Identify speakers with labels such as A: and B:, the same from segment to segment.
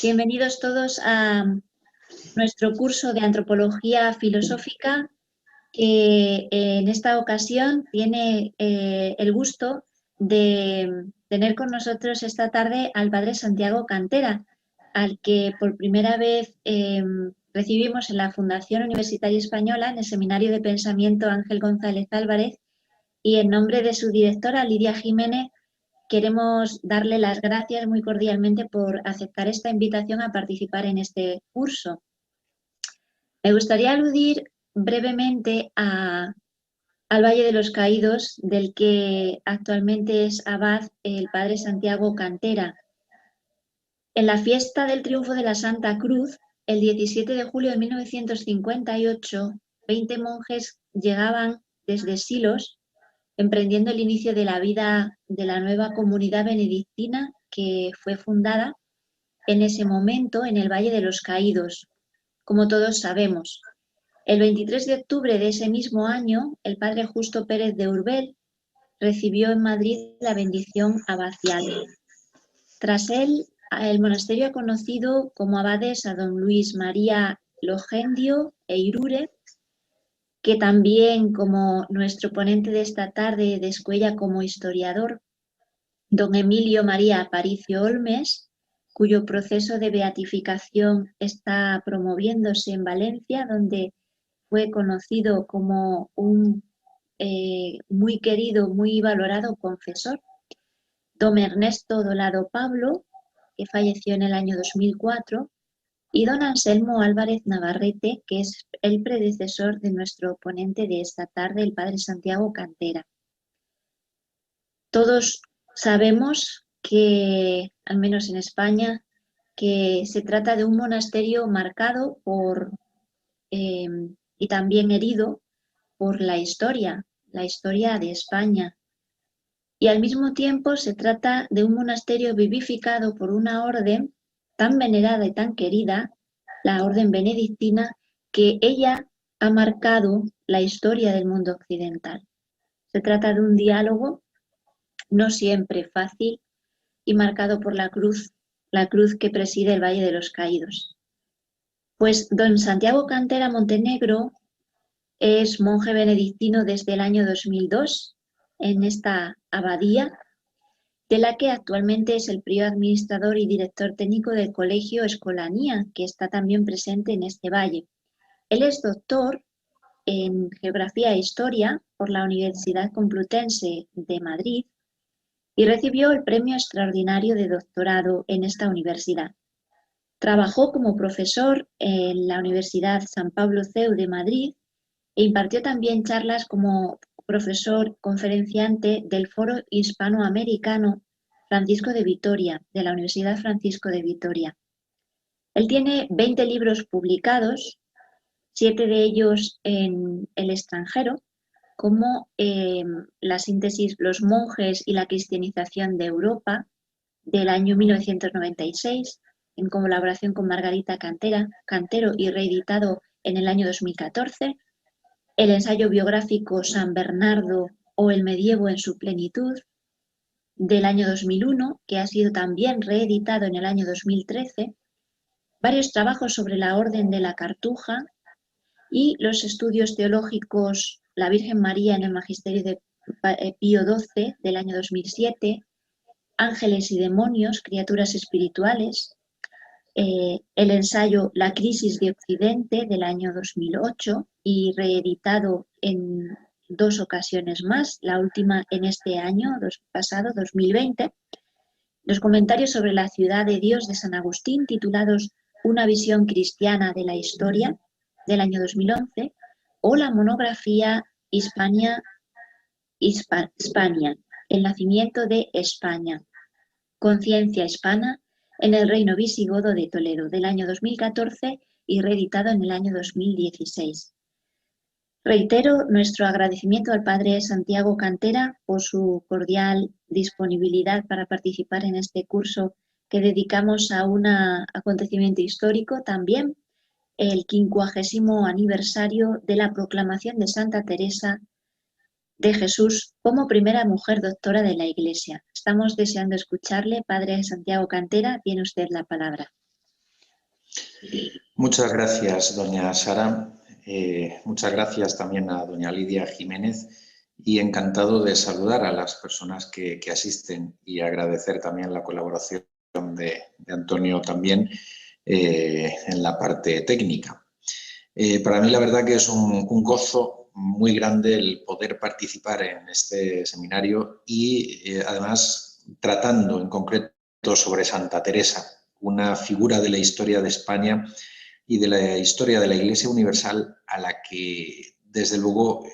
A: Bienvenidos todos a nuestro curso de Antropología Filosófica, que en esta ocasión tiene el gusto de tener con nosotros esta tarde al padre Santiago Cantera, al que por primera vez recibimos en la Fundación Universitaria Española, en el Seminario de Pensamiento Ángel González Álvarez, y en nombre de su directora Lidia Jiménez, queremos darle las gracias muy cordialmente por aceptar esta invitación a participar en este curso. Me gustaría aludir brevemente al Valle de los Caídos, del que actualmente es abad el padre Santiago Cantera. En la fiesta del triunfo de la Santa Cruz, el 17 de julio de 1958, 20 monjes llegaban desde Silos, emprendiendo el inicio de la vida de la nueva comunidad benedictina que fue fundada en ese momento en el Valle de los Caídos, como todos sabemos. El 23 de octubre de ese mismo año, el padre Justo Pérez de Urbel recibió en Madrid la bendición abacial. Tras él, el monasterio ha conocido como abades a don Luis María Logendio e Irure, que también, como nuestro ponente de esta tarde, descuella como historiador, don Emilio María Aparicio Olmes, cuyo proceso de beatificación está promoviéndose en Valencia, donde fue conocido como un muy querido, muy valorado confesor, don Ernesto Dolado Pablo, que falleció en el año 2004, y don Anselmo Álvarez Navarrete, que es el predecesor de nuestro ponente de esta tarde, el padre Santiago Cantera. Todos sabemos que, al menos en España, que se trata de un monasterio marcado por, y también herido por la historia de España. Y al mismo tiempo se trata de un monasterio vivificado por una orden tan venerada y tan querida, la orden benedictina, que ella ha marcado la historia del mundo occidental. Se trata de un diálogo no siempre fácil y marcado por la cruz que preside el Valle de los Caídos. Pues don Santiago Cantera Montenegro es monje benedictino desde el año 2002 en esta abadía, de la que actualmente es el prior administrador y director técnico del Colegio Escolanía, que está también presente en este valle. Él es doctor en Geografía e Historia por la Universidad Complutense de Madrid y recibió el Premio Extraordinario de Doctorado en esta universidad. Trabajó como profesor en la Universidad San Pablo CEU de Madrid e impartió también charlas como profesor conferenciante del Foro Hispanoamericano Francisco de Vitoria, de la Universidad Francisco de Vitoria. Él tiene 20 libros publicados, 7 de ellos en el extranjero, como la síntesis Los monjes y la cristianización de Europa, del año 1996, en colaboración con Margarita Cantero y reeditado en el año 2014, el ensayo biográfico San Bernardo o el medievo en su plenitud, del año 2001, que ha sido también reeditado en el año 2013, varios trabajos sobre la Orden de la Cartuja y los estudios teológicos La Virgen María en el Magisterio de Pío XII del año 2007, Ángeles y demonios, criaturas espirituales, el ensayo La crisis de Occidente del año 2008 y reeditado en 2 ocasiones más, la última en este año pasado, 2020, los comentarios sobre la ciudad de Dios de San Agustín titulados Una visión cristiana de la historia del año 2011 o la monografía Hispania, el nacimiento de España, conciencia hispana en el reino visigodo de Toledo del año 2014 y reeditado en el año 2016. Reitero nuestro agradecimiento al padre Santiago Cantera por su cordial disponibilidad para participar en este curso que dedicamos a un acontecimiento histórico también, el 50º aniversario de la proclamación de Santa Teresa de Jesús como primera mujer doctora de la Iglesia. Estamos deseando escucharle. Padre Santiago Cantera, tiene usted la palabra.
B: Muchas gracias, doña Sara. Muchas gracias también a doña Lidia Jiménez y encantado de saludar a las personas que asisten y agradecer también la colaboración de Antonio también en la parte técnica. Para mí la verdad que es un gozo muy grande el poder participar en este seminario y además tratando en concreto sobre Santa Teresa, una figura de la historia de España y de la historia de la Iglesia Universal a la que desde luego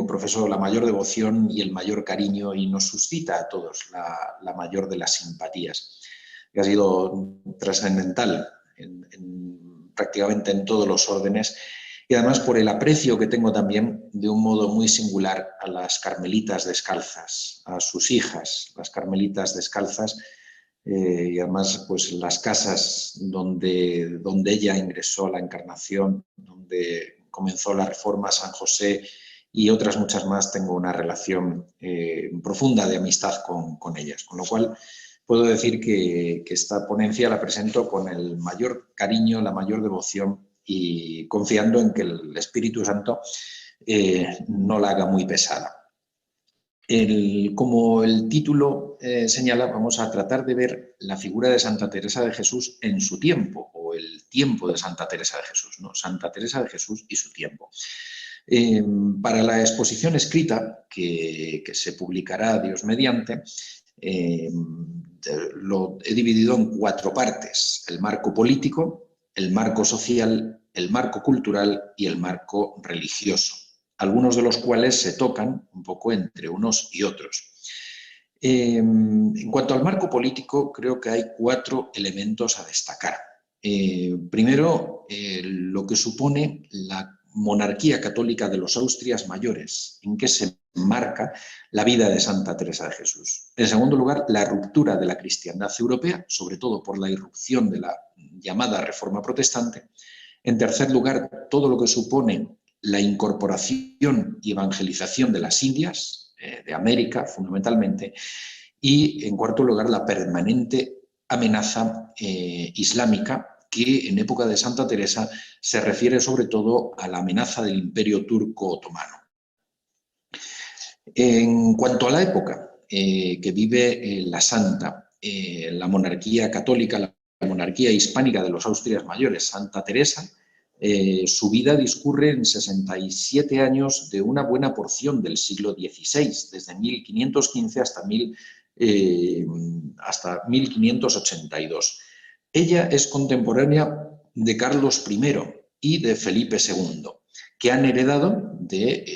B: profeso la mayor devoción y el mayor cariño y nos suscita a todos la mayor de las simpatías, que ha sido trascendental prácticamente en todos los órdenes y además por el aprecio que tengo también de un modo muy singular a las carmelitas descalzas, a sus hijas, las carmelitas descalzas, y además pues las casas donde ella ingresó a la Encarnación, donde comenzó la Reforma, San José y otras muchas más, tengo una relación profunda de amistad con ellas, con lo cual puedo decir que esta ponencia la presento con el mayor cariño, la mayor devoción y confiando en que el Espíritu Santo no la haga muy pesada. Como el título señala, vamos a tratar de ver la figura de Santa Teresa de Jesús en su tiempo, o el tiempo de Santa Teresa de Jesús, ¿no? Santa Teresa de Jesús y su tiempo. Para la exposición escrita, que se publicará Dios mediante, lo he dividido en 4 partes: el marco político, el marco social, el marco cultural y el marco religioso, algunos de los cuales se tocan un poco entre unos y otros. En cuanto al marco político, creo que hay 4 elementos a destacar. Primero, lo que supone la monarquía católica de los Austrias mayores, en que se marca la vida de Santa Teresa de Jesús. En segundo lugar, la ruptura de la cristiandad europea, sobre todo por la irrupción de la llamada Reforma Protestante. En tercer lugar, todo lo que supone la incorporación y evangelización de las Indias, de América fundamentalmente, y en cuarto lugar, la permanente amenaza islámica, que en época de Santa Teresa se refiere sobre todo a la amenaza del Imperio Turco Otomano. En cuanto a la época que vive la Santa, la monarquía católica, la monarquía hispánica de los Austrias mayores, Santa Teresa, su vida discurre en 67 años de una buena porción del siglo XVI, desde 1515 hasta 1582. Ella es contemporánea de Carlos I y de Felipe II, que han heredado de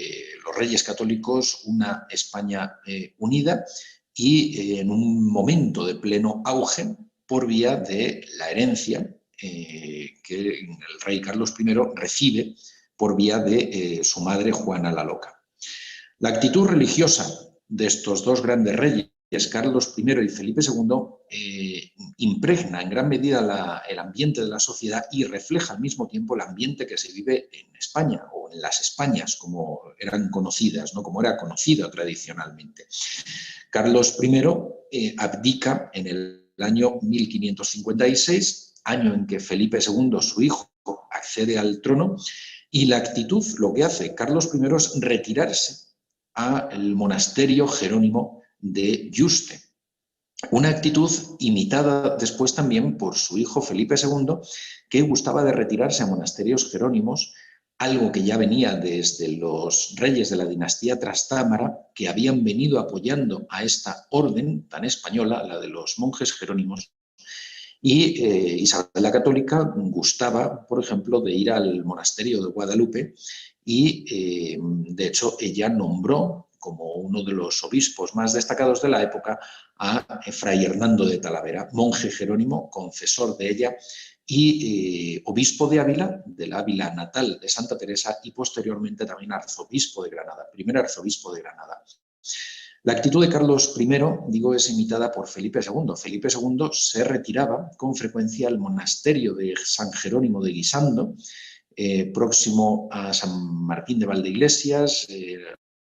B: los reyes católicos una España unida y en un momento de pleno auge por vía de la herencia que el rey Carlos I recibe por vía de su madre Juana la Loca. La actitud religiosa de estos 2 grandes reyes, Carlos I y Felipe II, impregna en gran medida el ambiente de la sociedad y refleja al mismo tiempo el ambiente que se vive en España, o en las Españas, como eran conocidas, ¿no? Como era conocida tradicionalmente. Carlos I abdica en el año 1556, año en que Felipe II, su hijo, accede al trono, y la actitud, lo que hace Carlos I es retirarse al monasterio jerónimo de Yuste. Una actitud imitada después también por su hijo Felipe II, que gustaba de retirarse a monasterios jerónimos, algo que ya venía desde los reyes de la dinastía Trastámara, que habían venido apoyando a esta orden tan española, la de los monjes jerónimos. Y Isabel la Católica gustaba, por ejemplo, de ir al monasterio de Guadalupe y, de hecho, ella nombró como uno de los obispos más destacados de la época a Fray Hernando de Talavera, monje jerónimo, confesor de ella y obispo de Ávila, del Ávila natal de Santa Teresa, y posteriormente también arzobispo de Granada, primer arzobispo de Granada. La actitud de Carlos I, digo, es imitada por Felipe II. Felipe II se retiraba con frecuencia al monasterio de San Jerónimo de Guisando, próximo a San Martín de Valdeiglesias,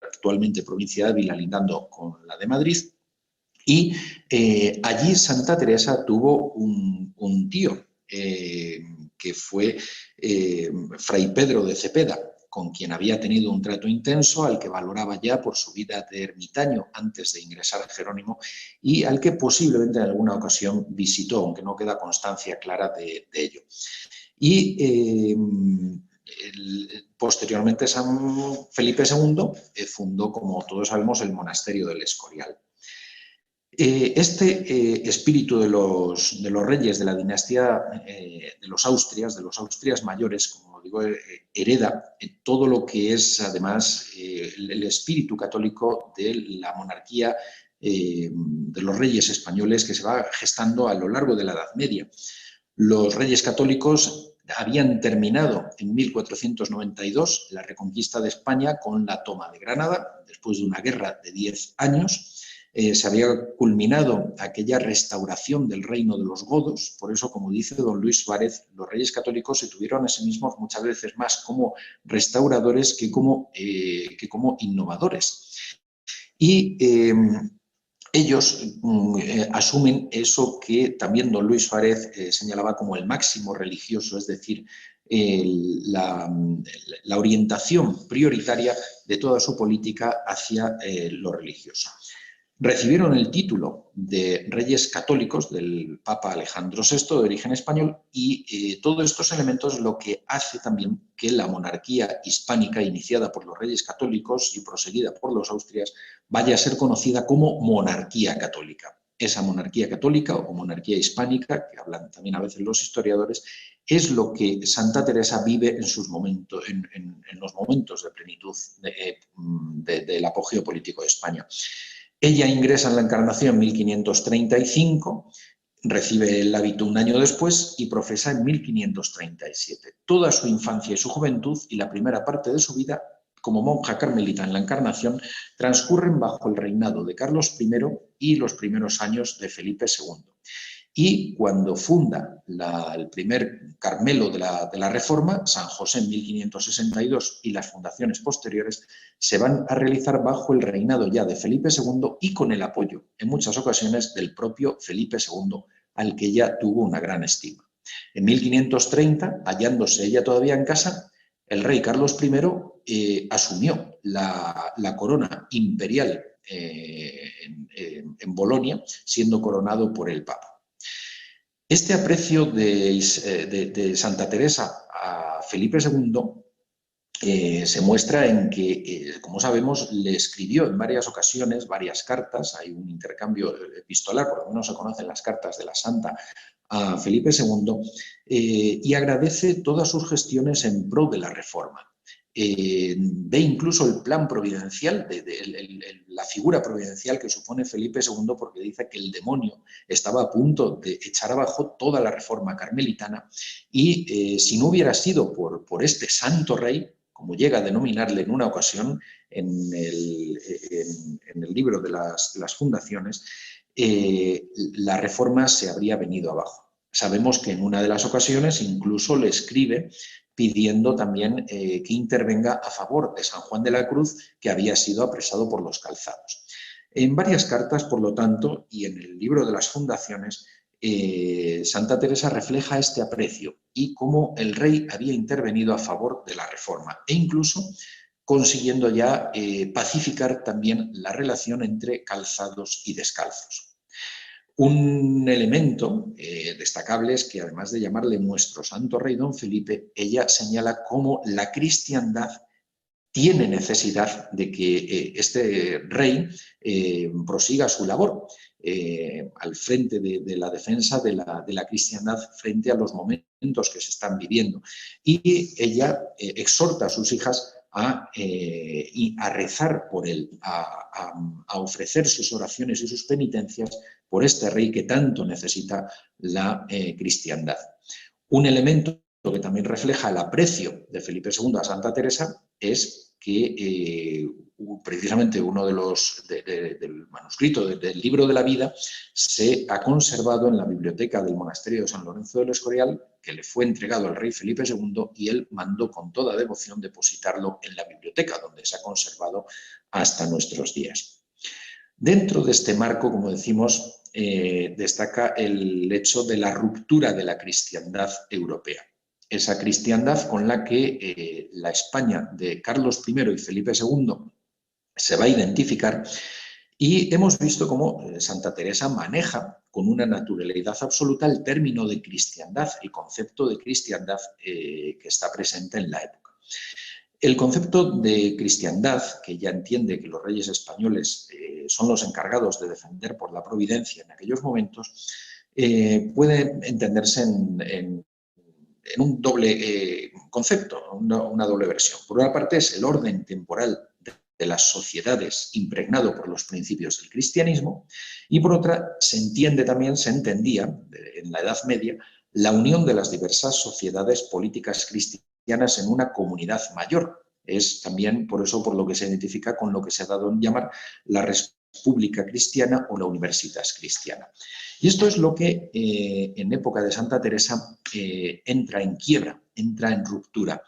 B: actualmente provincia de Ávila, lindando con la de Madrid. Y allí Santa Teresa tuvo un tío, que fue Fray Pedro de Cepeda, con quien había tenido un trato intenso, al que valoraba ya por su vida de ermitaño antes de ingresar a Jerónimo y al que posiblemente en alguna ocasión visitó, aunque no queda constancia clara de ello. Y posteriormente San Felipe II fundó, como todos sabemos, el monasterio del Escorial. Este espíritu de los reyes de la dinastía de los Austrias mayores, como digo, hereda todo lo que es además el espíritu católico de la monarquía de los reyes españoles que se va gestando a lo largo de la Edad Media. Los reyes católicos habían terminado en 1492 la reconquista de España con la toma de Granada, después de una guerra de 10 años. Se había culminado aquella restauración del reino de los godos, por eso, como dice don Luis Suárez, los reyes católicos se tuvieron a sí mismos muchas veces más como restauradores que como innovadores. Y ellos asumen eso que también don Luis Suárez señalaba como el máximo religioso, es decir, la orientación prioritaria de toda su política hacia lo religioso. Recibieron el título de reyes católicos del Papa Alejandro VI, de origen español, y todos estos elementos lo que hace también que la monarquía hispánica, iniciada por los reyes católicos y proseguida por los austrias, vaya a ser conocida como monarquía católica. Esa monarquía católica o monarquía hispánica, que hablan también a veces los historiadores, es lo que Santa Teresa vive en sus momentos, en los momentos de plenitud del apogeo político de España. Ella ingresa en la Encarnación en 1535, recibe el hábito un año después y profesa en 1537. Toda su infancia y su juventud y la primera parte de su vida como monja carmelita en la Encarnación transcurren bajo el reinado de Carlos I y los primeros años de Felipe II. Y cuando funda el primer Carmelo de la Reforma, San José en 1562 y las fundaciones posteriores, se van a realizar bajo el reinado ya de Felipe II y con el apoyo, en muchas ocasiones, del propio Felipe II, al que ella tuvo una gran estima. En 1530, hallándose ella todavía en casa, el rey Carlos I asumió la corona imperial en Bolonia, siendo coronado por el Papa. Este aprecio de Santa Teresa a Felipe II se muestra en que, como sabemos, le escribió en varias ocasiones varias cartas, hay un intercambio epistolar, por lo menos se conocen las cartas de la Santa a Felipe II, y agradece todas sus gestiones en pro de la Reforma. Ve incluso el plan providencial, la figura providencial que supone Felipe II, porque dice que el demonio estaba a punto de echar abajo toda la reforma carmelitana y si no hubiera sido por este santo rey, como llega a denominarle en una ocasión en el libro de las fundaciones, la reforma se habría venido abajo. Sabemos que en una de las ocasiones incluso le escribe pidiendo también que intervenga a favor de San Juan de la Cruz, que había sido apresado por los calzados. En varias cartas, por lo tanto, y en el libro de las fundaciones, Santa Teresa refleja este aprecio y cómo el rey había intervenido a favor de la reforma e incluso consiguiendo ya pacificar también la relación entre calzados y descalzos. Un elemento destacable es que, además de llamarle nuestro santo rey don Felipe, ella señala cómo la cristiandad tiene necesidad de que este rey prosiga su labor al frente de la defensa de la cristiandad frente a los momentos que se están viviendo. Y ella exhorta a sus hijas a rezar por él, a ofrecer sus oraciones y sus penitencias por este rey que tanto necesita la cristiandad. Un elemento que también refleja el aprecio de Felipe II a Santa Teresa es que precisamente uno del manuscrito del libro de la vida se ha conservado en la biblioteca del monasterio de San Lorenzo del Escorial, que le fue entregado al rey Felipe II y él mandó con toda devoción depositarlo en la biblioteca, donde se ha conservado hasta nuestros días. Dentro de este marco, como decimos, destaca el hecho de la ruptura de la cristiandad europea. Esa cristiandad con la que la España de Carlos I y Felipe II se va a identificar, y hemos visto cómo Santa Teresa maneja con una naturalidad absoluta el término de cristiandad, el concepto de cristiandad que está presente en la época. El concepto de cristiandad, que ya entiende que los reyes españoles son los encargados de defender por la providencia en aquellos momentos, puede entenderse en un doble concepto, una doble versión. Por una parte es el orden temporal de las sociedades impregnado por los principios del cristianismo, y por otra se entiende también, se entendía en la Edad Media, la unión de las diversas sociedades políticas cristianas en una comunidad mayor. Es también por eso por lo que se identifica con lo que se ha dado en llamar la República Cristiana o la Universitas Cristiana. Y esto es lo que en época de Santa Teresa entra en quiebra, entra en ruptura.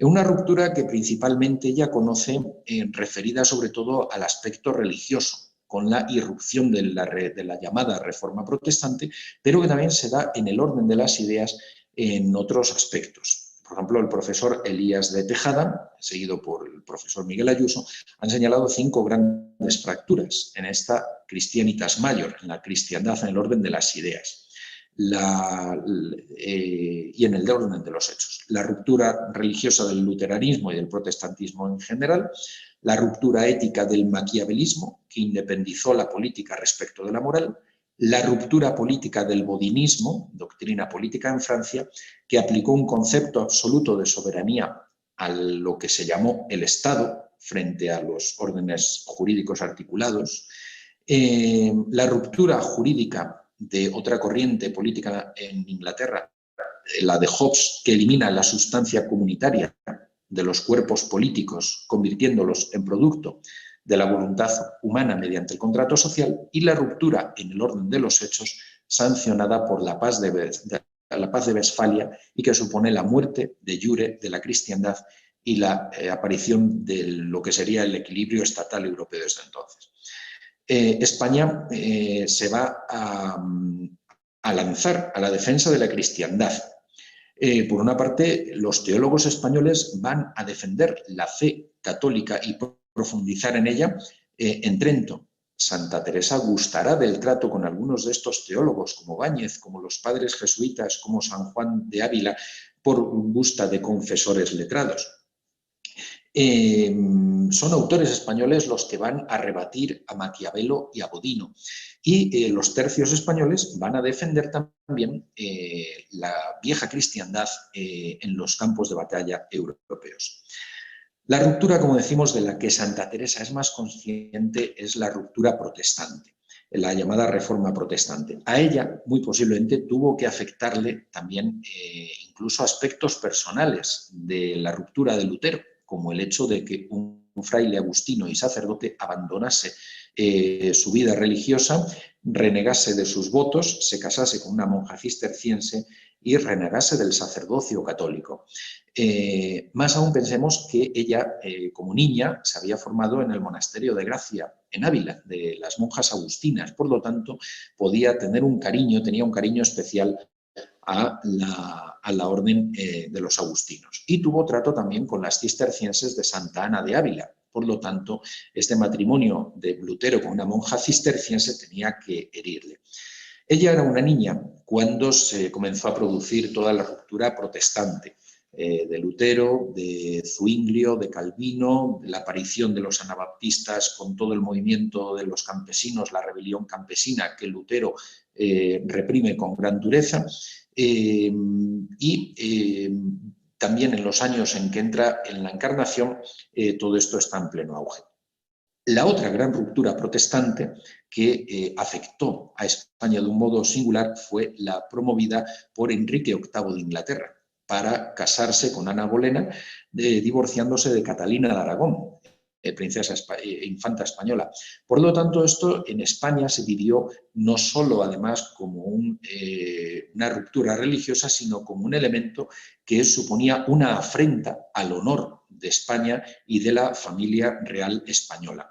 B: Una ruptura que principalmente ella conoce referida sobre todo al aspecto religioso, con la irrupción de la llamada Reforma Protestante, pero que también se da en el orden de las ideas en otros aspectos. Por ejemplo, el profesor Elías de Tejada, seguido por el profesor Miguel Ayuso, han señalado 5 grandes fracturas en esta Christianitas Major, en la cristiandad en el orden de las ideas y en el orden de los hechos. La ruptura religiosa del luteranismo y del protestantismo en general, la ruptura ética del maquiavelismo, que independizó la política respecto de la moral, la ruptura política del bodinismo, doctrina política en Francia, que aplicó un concepto absoluto de soberanía a lo que se llamó el Estado frente a los órdenes jurídicos articulados, la ruptura jurídica de otra corriente política en Inglaterra, la de Hobbes, que elimina la sustancia comunitaria de los cuerpos políticos, convirtiéndolos en producto de la voluntad humana mediante el contrato social, y la ruptura en el orden de los hechos sancionada por la paz de Westfalia, y que supone la muerte de jure de la cristiandad y la aparición de lo que sería el equilibrio estatal europeo desde entonces. España se va a lanzar a la defensa de la cristiandad. Por una parte, los teólogos españoles van a defender la fe católica y profundizar en ella en Trento. Santa Teresa gustará del trato con algunos de estos teólogos, como Báñez, como los padres jesuitas, como San Juan de Ávila, por gusta de confesores letrados. Son autores españoles los que van a rebatir a Maquiavelo y a Bodino. Y los tercios españoles van a defender también la vieja cristiandad en los campos de batalla europeos. La ruptura, como decimos, de la que Santa Teresa es más consciente es la ruptura protestante, la llamada Reforma Protestante. A ella, muy posiblemente, tuvo que afectarle también incluso aspectos personales de la ruptura de Lutero, como el hecho de que un fraile agustino y sacerdote abandonase su vida religiosa, renegase de sus votos, se casase con una monja cisterciense y renegase del sacerdocio católico. Más aún pensemos que ella, como niña, se había formado en el monasterio de Gracia, en Ávila, de las monjas agustinas. Por lo tanto, podía tener tenía un cariño especial a la orden de los agustinos. Y tuvo trato también con las cistercienses de Santa Ana de Ávila. Por lo tanto, este matrimonio de Lutero con una monja cisterciense tenía que herirle. Ella era una niña cuando se comenzó a producir toda la ruptura protestante de Lutero, de Zuinglio, de Calvino, la aparición de los anabaptistas con todo el movimiento de los campesinos, la rebelión campesina que Lutero reprime con gran dureza, también en los años en que entra en la Encarnación, todo esto está en pleno auge. La otra gran ruptura protestante que afectó a España de un modo singular fue la promovida por Enrique VIII de Inglaterra para casarse con Ana Bolena, divorciándose de Catalina de Aragón, princesa infanta española. Por lo tanto, esto en España se vivió no solo, además, como una ruptura religiosa, sino como un elemento que suponía una afrenta al honor de España y de la familia real española.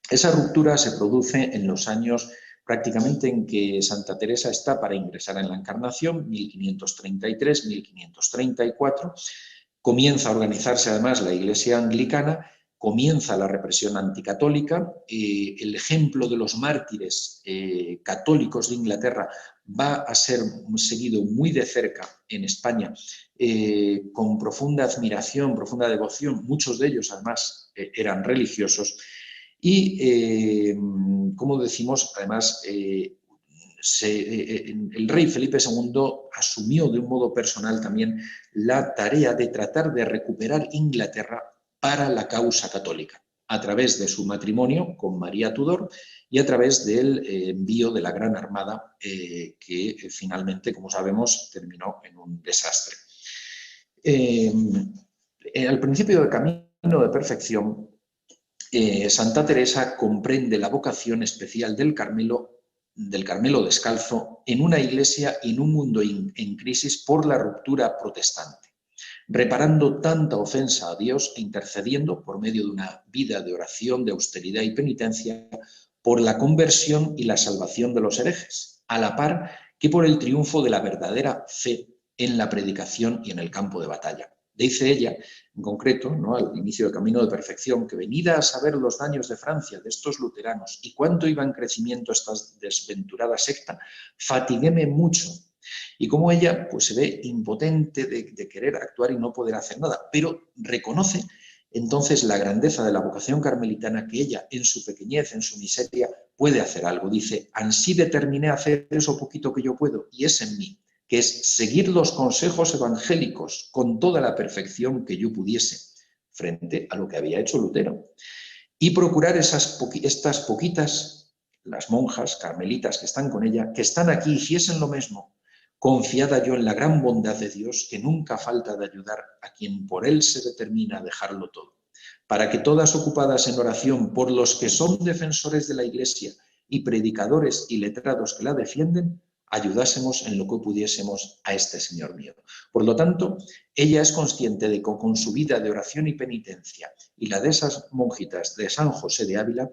B: Esa ruptura se produce en los años prácticamente en que Santa Teresa está para ingresar en la Encarnación, 1533-1534, comienza a organizarse además la Iglesia anglicana, comienza la represión anticatólica, el ejemplo de los mártires católicos de Inglaterra va a ser seguido muy de cerca en España, con profunda admiración, profunda devoción. Muchos de ellos además eran religiosos y, como decimos, además el rey Felipe II asumió de un modo personal también la tarea de tratar de recuperar Inglaterra para la causa católica, a través de su matrimonio con María Tudor y a través del envío de la Gran Armada, que finalmente, como sabemos, terminó en un desastre. Al principio del camino de perfección, Santa Teresa comprende la vocación especial del Carmelo descalzo en una iglesia y en un mundo en crisis por la ruptura protestante, reparando tanta ofensa a Dios e intercediendo por medio de una vida de oración, de austeridad y penitencia por la conversión y la salvación de los herejes, a la par que por el triunfo de la verdadera fe en la predicación y en el campo de batalla. Dice ella, en concreto, ¿no?, al inicio del camino de perfección, que venida a saber los daños de Francia, de estos luteranos, y cuánto iba en crecimiento esta desventurada secta, fatiguéme mucho. Y como ella pues, se ve impotente de querer actuar y no poder hacer nada, pero reconoce entonces la grandeza de la vocación carmelitana, que ella en su pequeñez, en su miseria, puede hacer algo. Dice, ansí determiné a hacer eso poquito que yo puedo, y es en mí, que es seguir los consejos evangélicos con toda la perfección que yo pudiese, frente a lo que había hecho Lutero, y procurar estas poquitas, las monjas carmelitas que están con ella, que están aquí, hiciesen lo mismo, confiada yo en la gran bondad de Dios, que nunca falta de ayudar a quien por él se determina a dejarlo todo, para que todas ocupadas en oración por los que son defensores de la Iglesia y predicadores y letrados que la defienden, ayudásemos en lo que pudiésemos a este Señor mío. Por lo tanto, ella es consciente de que con su vida de oración y penitencia y la de esas monjitas de San José de Ávila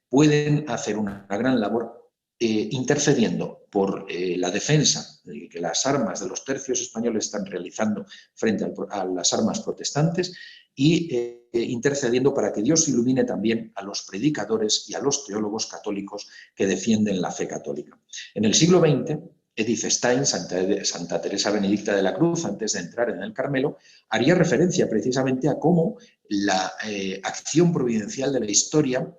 B: pueden hacer una gran labor intercediendo por la defensa que las armas de los tercios españoles están realizando frente a las armas protestantes y intercediendo para que Dios ilumine también a los predicadores y a los teólogos católicos que defienden la fe católica. En el siglo XX, Edith Stein, Santa Teresa Benedicta de la Cruz, antes de entrar en el Carmelo, haría referencia precisamente a cómo la acción providencial de la historia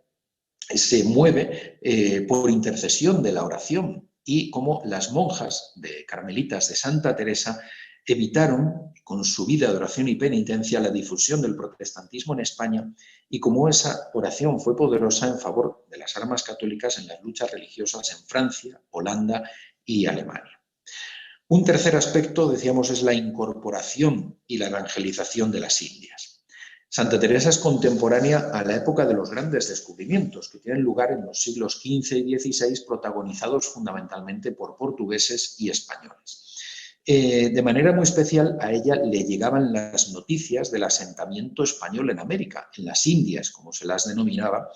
B: se mueve por intercesión de la oración y cómo las monjas carmelitas de Santa Teresa evitaron con su vida de oración y penitencia la difusión del protestantismo en España y cómo esa oración fue poderosa en favor de las armas católicas en las luchas religiosas en Francia, Holanda y Alemania. Un tercer aspecto, decíamos, es la incorporación y la evangelización de las Indias. Santa Teresa es contemporánea a la época de los grandes descubrimientos, que tienen lugar en los siglos XV y XVI, protagonizados fundamentalmente por portugueses y españoles. De manera muy especial a ella le llegaban las noticias del asentamiento español en América, en las Indias, como se las denominaba,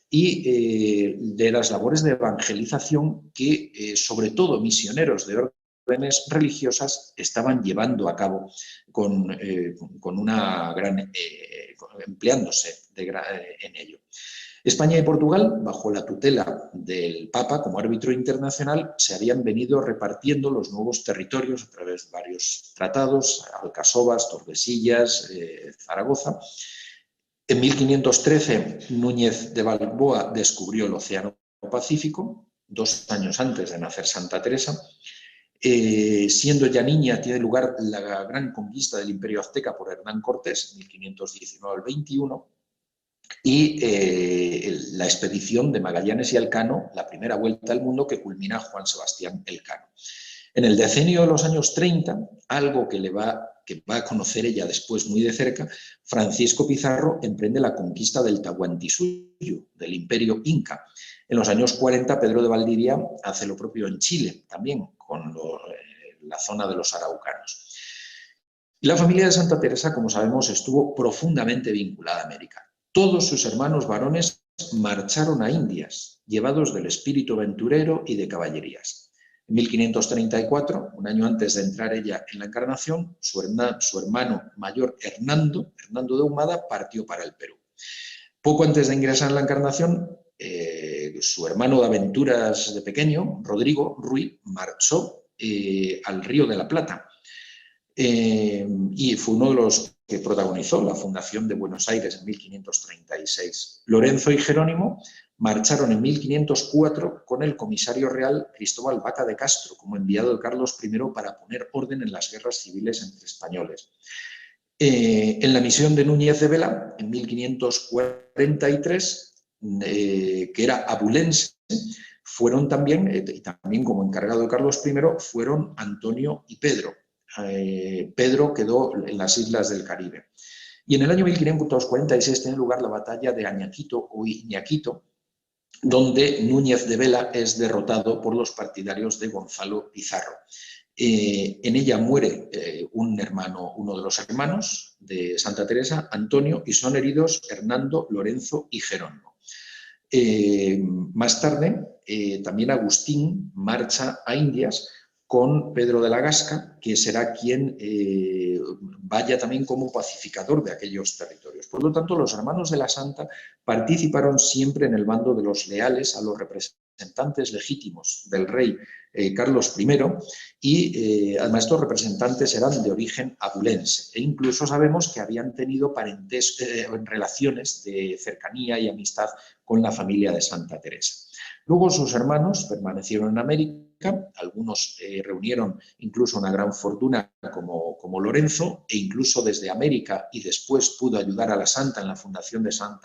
B: y de las labores de evangelización que, sobre todo, misioneros de órdenes religiosas estaban llevando a cabo con una gran empleándose en ello. España y Portugal, bajo la tutela del Papa como árbitro internacional, se habían venido repartiendo los nuevos territorios a través de varios tratados, Alcasovas, Tordesillas, Zaragoza. En 1513, Núñez de Balboa descubrió el Océano Pacífico, 2 años antes de nacer Santa Teresa. Siendo ya niña, tiene lugar la gran conquista del Imperio Azteca por Hernán Cortés, 1519 al 21, y la expedición de Magallanes y Elcano, la primera vuelta al mundo que culmina Juan Sebastián Elcano. En el decenio de los años 30, algo que va a conocer ella después muy de cerca, Francisco Pizarro emprende la conquista del Tahuantinsuyo, del Imperio Inca. En los años 40, Pedro de Valdivia hace lo propio en Chile, también con la zona de los araucanos. Y la familia de Santa Teresa, como sabemos, estuvo profundamente vinculada a América. Todos sus hermanos varones marcharon a Indias, llevados del espíritu aventurero y de caballerías. En 1534, un año antes de entrar ella en la Encarnación, su hermano mayor Hernando de Ahumada, partió para el Perú. Poco antes de ingresar en la Encarnación, su hermano de aventuras de pequeño, Rodrigo Ruy, marchó al Río de la Plata y fue uno de los que protagonizó la fundación de Buenos Aires en 1536. Lorenzo y Jerónimo marcharon en 1504 con el comisario real Cristóbal Vaca de Castro como enviado de Carlos I para poner orden en las guerras civiles entre españoles. En la misión de Núñez de Vela, en 1543, que era abulense, fueron también, y también como encargado de Carlos I, fueron Antonio y Pedro. Pedro quedó en las islas del Caribe. Y en el año 1546 tiene lugar la batalla de Añaquito o Iñaquito, donde Núñez de Vela es derrotado por los partidarios de Gonzalo Pizarro. En ella muere uno de los hermanos de Santa Teresa, Antonio, y son heridos Hernando, Lorenzo y Jerónimo. Más tarde, también Agustín marcha a Indias con Pedro de la Gasca, que será quien vaya también como pacificador de aquellos territorios. Por lo tanto, los hermanos de la Santa participaron siempre en el bando de los leales a los representantes legítimos del rey Carlos I y además estos representantes eran de origen abulense e incluso sabemos que habían tenido relaciones de cercanía y amistad con la familia de Santa Teresa. Luego sus hermanos permanecieron en América, algunos reunieron incluso una gran fortuna como Lorenzo e incluso desde América y después pudo ayudar a la Santa en la fundación de San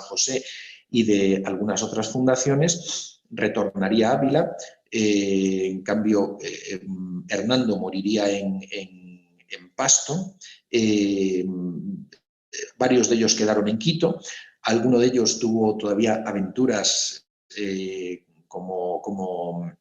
B: José y de algunas otras fundaciones, retornaría a Ávila. En cambio, Hernando moriría en Pasto. Varios de ellos quedaron en Quito. Alguno de ellos tuvo todavía aventuras como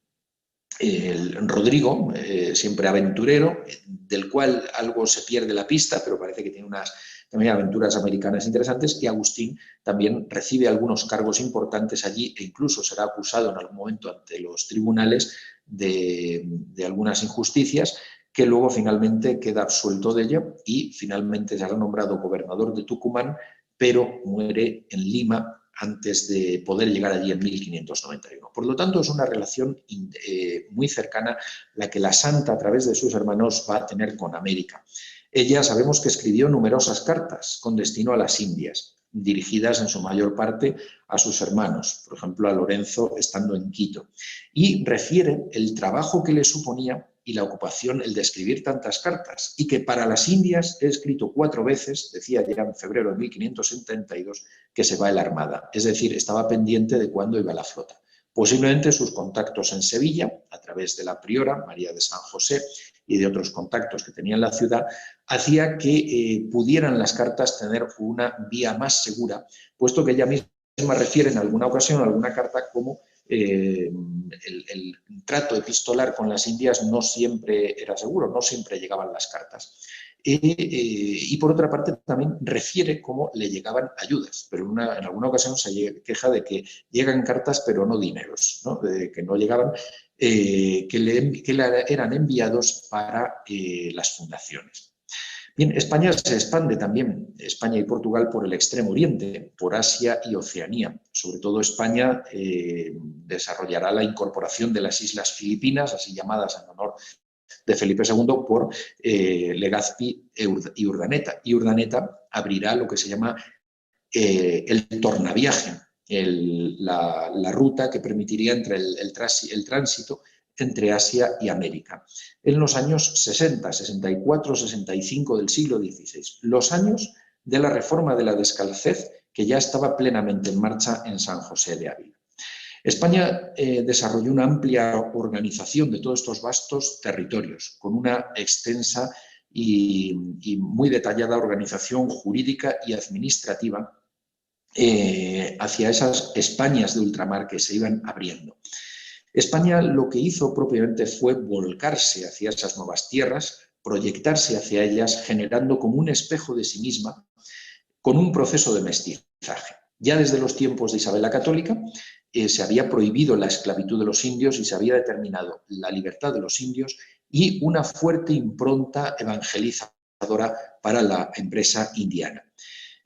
B: Rodrigo, siempre aventurero, del cual algo se pierde la pista, pero parece que tiene unas también aventuras americanas interesantes, y Agustín también recibe algunos cargos importantes allí e incluso será acusado en algún momento ante los tribunales de algunas injusticias, que luego finalmente queda absuelto de ello y finalmente será nombrado gobernador de Tucumán, pero muere en Lima antes de poder llegar allí en 1591. Por lo tanto, es una relación muy cercana la que la Santa, a través de sus hermanos, va a tener con América. Ella sabemos que escribió numerosas cartas con destino a las Indias, dirigidas en su mayor parte a sus hermanos, por ejemplo a Lorenzo estando en Quito, y refiere el trabajo que le suponía y la ocupación el de escribir tantas cartas, y que para las Indias he escrito 4 veces, decía ya en febrero de 1572, que se va la Armada, es decir, estaba pendiente de cuándo iba la flota. Posiblemente sus contactos en Sevilla, a través de la priora, María de San José, y de otros contactos que tenía en la ciudad, hacía que pudieran las cartas tener una vía más segura, puesto que ella misma refiere en alguna ocasión, en alguna carta, como el trato epistolar con las Indias no siempre era seguro, no siempre llegaban las cartas. Y por otra parte también refiere cómo le llegaban ayudas, pero en alguna ocasión se queja de que llegan cartas pero no dineros, ¿no? De que no llegaban, que eran enviados para las fundaciones. Bien, España se expande también, España y Portugal, por el Extremo Oriente, por Asia y Oceanía. Sobre todo España desarrollará la incorporación de las islas Filipinas, así llamadas en honor de Felipe II, por Legazpi y Urdaneta. Y Urdaneta abrirá lo que se llama el tornaviaje, la ruta que permitiría el tránsito entre Asia y América, en los años 60, 64, 65 del siglo XVI, los años de la reforma de la descalcez, que ya estaba plenamente en marcha en San José de Ávila. España desarrolló una amplia organización de todos estos vastos territorios, con una extensa y muy detallada organización jurídica y administrativa hacia esas Españas de ultramar que se iban abriendo. España lo que hizo propiamente fue volcarse hacia esas nuevas tierras, proyectarse hacia ellas, generando como un espejo de sí misma, con un proceso de mestizaje. Ya desde los tiempos de Isabel la Católica se había prohibido la esclavitud de los indios y se había determinado la libertad de los indios y una fuerte impronta evangelizadora para la empresa indiana.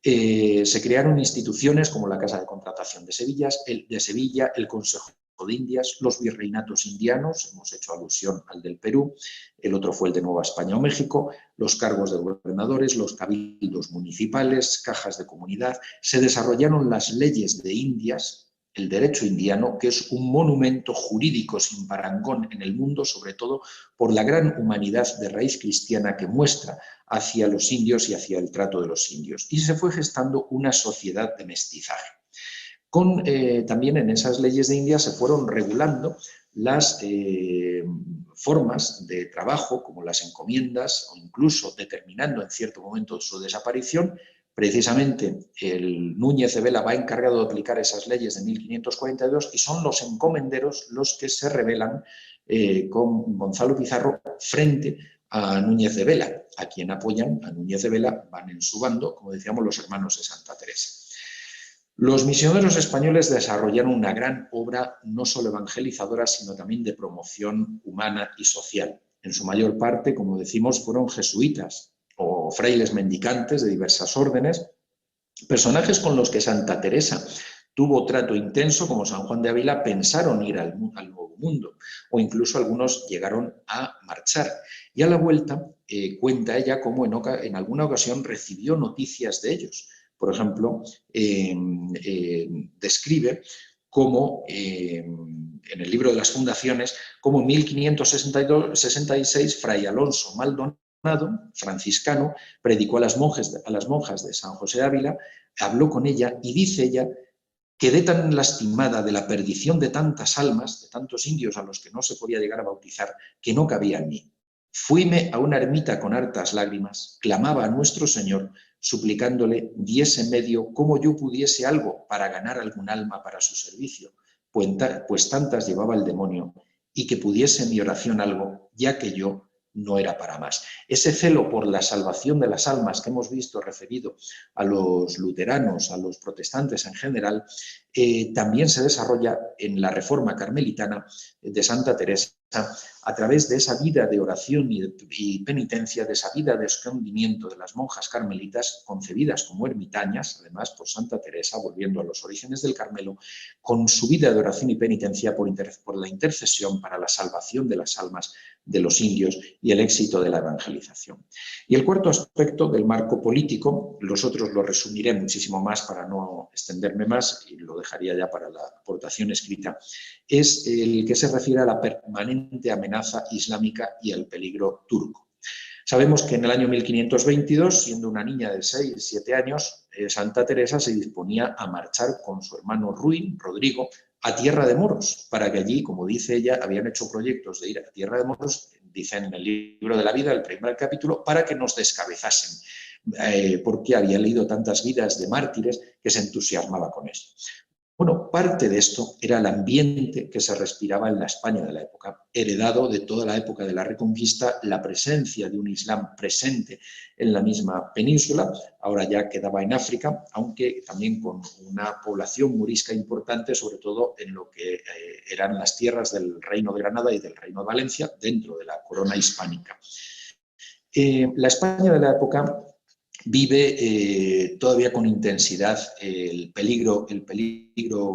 B: Se crearon instituciones como la Casa de Contratación de Sevilla, el Consejo de Indias, los virreinatos indianos, hemos hecho alusión al del Perú, el otro fue el de Nueva España o México, los cargos de gobernadores, los cabildos municipales, cajas de comunidad, se desarrollaron las leyes de Indias, el derecho indiano, que es un monumento jurídico sin parangón en el mundo, sobre todo por la gran humanidad de raíz cristiana que muestra hacia los indios y hacia el trato de los indios. Y se fue gestando una sociedad de mestizaje. También en esas leyes de India se fueron regulando las formas de trabajo, como las encomiendas, o incluso determinando en cierto momento su desaparición. Precisamente el Núñez de Vela va encargado de aplicar esas leyes de 1542 y son los encomenderos los que se rebelan con Gonzalo Pizarro frente a Núñez de Vela, a quien apoyan a Núñez de Vela, van en su bando, como decíamos, los hermanos de Santa Teresa. Los misioneros españoles desarrollaron una gran obra no solo evangelizadora, sino también de promoción humana y social. En su mayor parte, como decimos, fueron jesuitas o frailes mendicantes de diversas órdenes, personajes con los que Santa Teresa tuvo trato intenso, como San Juan de Ávila, pensaron ir al Nuevo Mundo, o incluso algunos llegaron a marchar. Y a la vuelta cuenta ella cómo en alguna ocasión recibió noticias de ellos. Por ejemplo, describe cómo, en el libro de las fundaciones, cómo en 1566 Fray Alonso Maldonado, franciscano, predicó a las monjas de San José de Ávila, habló con ella y dice ella: quedé tan lastimada de la perdición de tantas almas, de tantos indios a los que no se podía llegar a bautizar, que no cabía en mí. Fuime a una ermita con hartas lágrimas, clamaba a nuestro Señor, suplicándole diese medio cómo yo pudiese algo para ganar algún alma para su servicio, pues tantas llevaba el demonio, y que pudiese mi oración algo, ya que yo no era para más. Ese celo por la salvación de las almas que hemos visto referido a los luteranos, a los protestantes en general, también se desarrolla en la Reforma Carmelitana de Santa Teresa a través de esa vida de oración y penitencia, de esa vida de escondimiento de las monjas carmelitas, concebidas como ermitañas, además por Santa Teresa, volviendo a los orígenes del Carmelo, con su vida de oración y penitencia por la intercesión para la salvación de las almas de los indios y el éxito de la evangelización. Y el cuarto aspecto del marco político, los otros lo resumiré muchísimo más para no extenderme más y lo dejaría ya para la aportación escrita, es el que se refiere a la permanente amenaza islámica y al peligro turco. Sabemos que en el año 1522, siendo una niña de 6, 7 años, Santa Teresa se disponía a marchar con su hermano Ruy, Rodrigo, a Tierra de Moros, para que allí, como dice ella, habían hecho proyectos de ir a Tierra de Moros, dicen en el libro de la vida, el primer capítulo, para que nos descabezasen, porque había leído tantas vidas de mártires que se entusiasmaba con eso. Bueno, parte de esto era el ambiente que se respiraba en la España de la época, heredado de toda la época de la Reconquista, la presencia de un Islam presente en la misma península, ahora ya quedaba en África, aunque también con una población morisca importante, sobre todo en lo que eran las tierras del Reino de Granada y del Reino de Valencia, dentro de la corona hispánica. La España de la época vive todavía con intensidad el peligro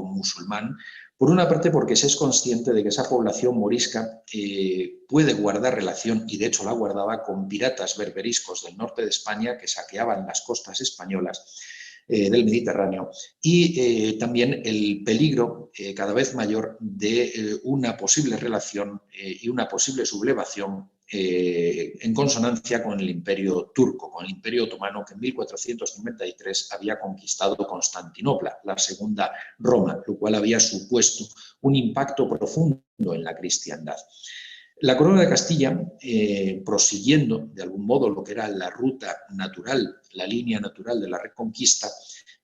B: musulmán, por una parte porque se es consciente de que esa población morisca puede guardar relación, y de hecho la guardaba, con piratas berberiscos del norte de España que saqueaban las costas españolas del Mediterráneo, y también el peligro cada vez mayor de una posible relación y una posible sublevación en consonancia con el Imperio turco, con el Imperio otomano, que en 1453 había conquistado Constantinopla, la segunda Roma, lo cual había supuesto un impacto profundo en la cristiandad. La corona de Castilla, prosiguiendo de algún modo lo que era la ruta natural, la línea natural de la Reconquista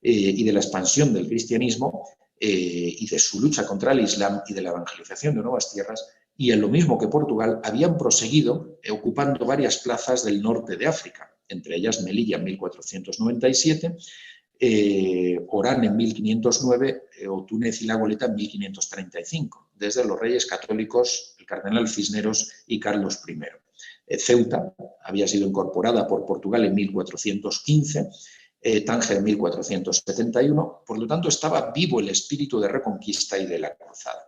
B: y de la expansión del cristianismo y de su lucha contra el Islam y de la evangelización de nuevas tierras, y en lo mismo que Portugal, habían proseguido ocupando varias plazas del norte de África, entre ellas Melilla en 1497, Orán en 1509 o Túnez y La Goleta en 1535, desde los reyes católicos, el cardenal Cisneros y Carlos I. Ceuta había sido incorporada por Portugal en 1415, Tánger en 1471, por lo tanto estaba vivo el espíritu de reconquista y de la cruzada.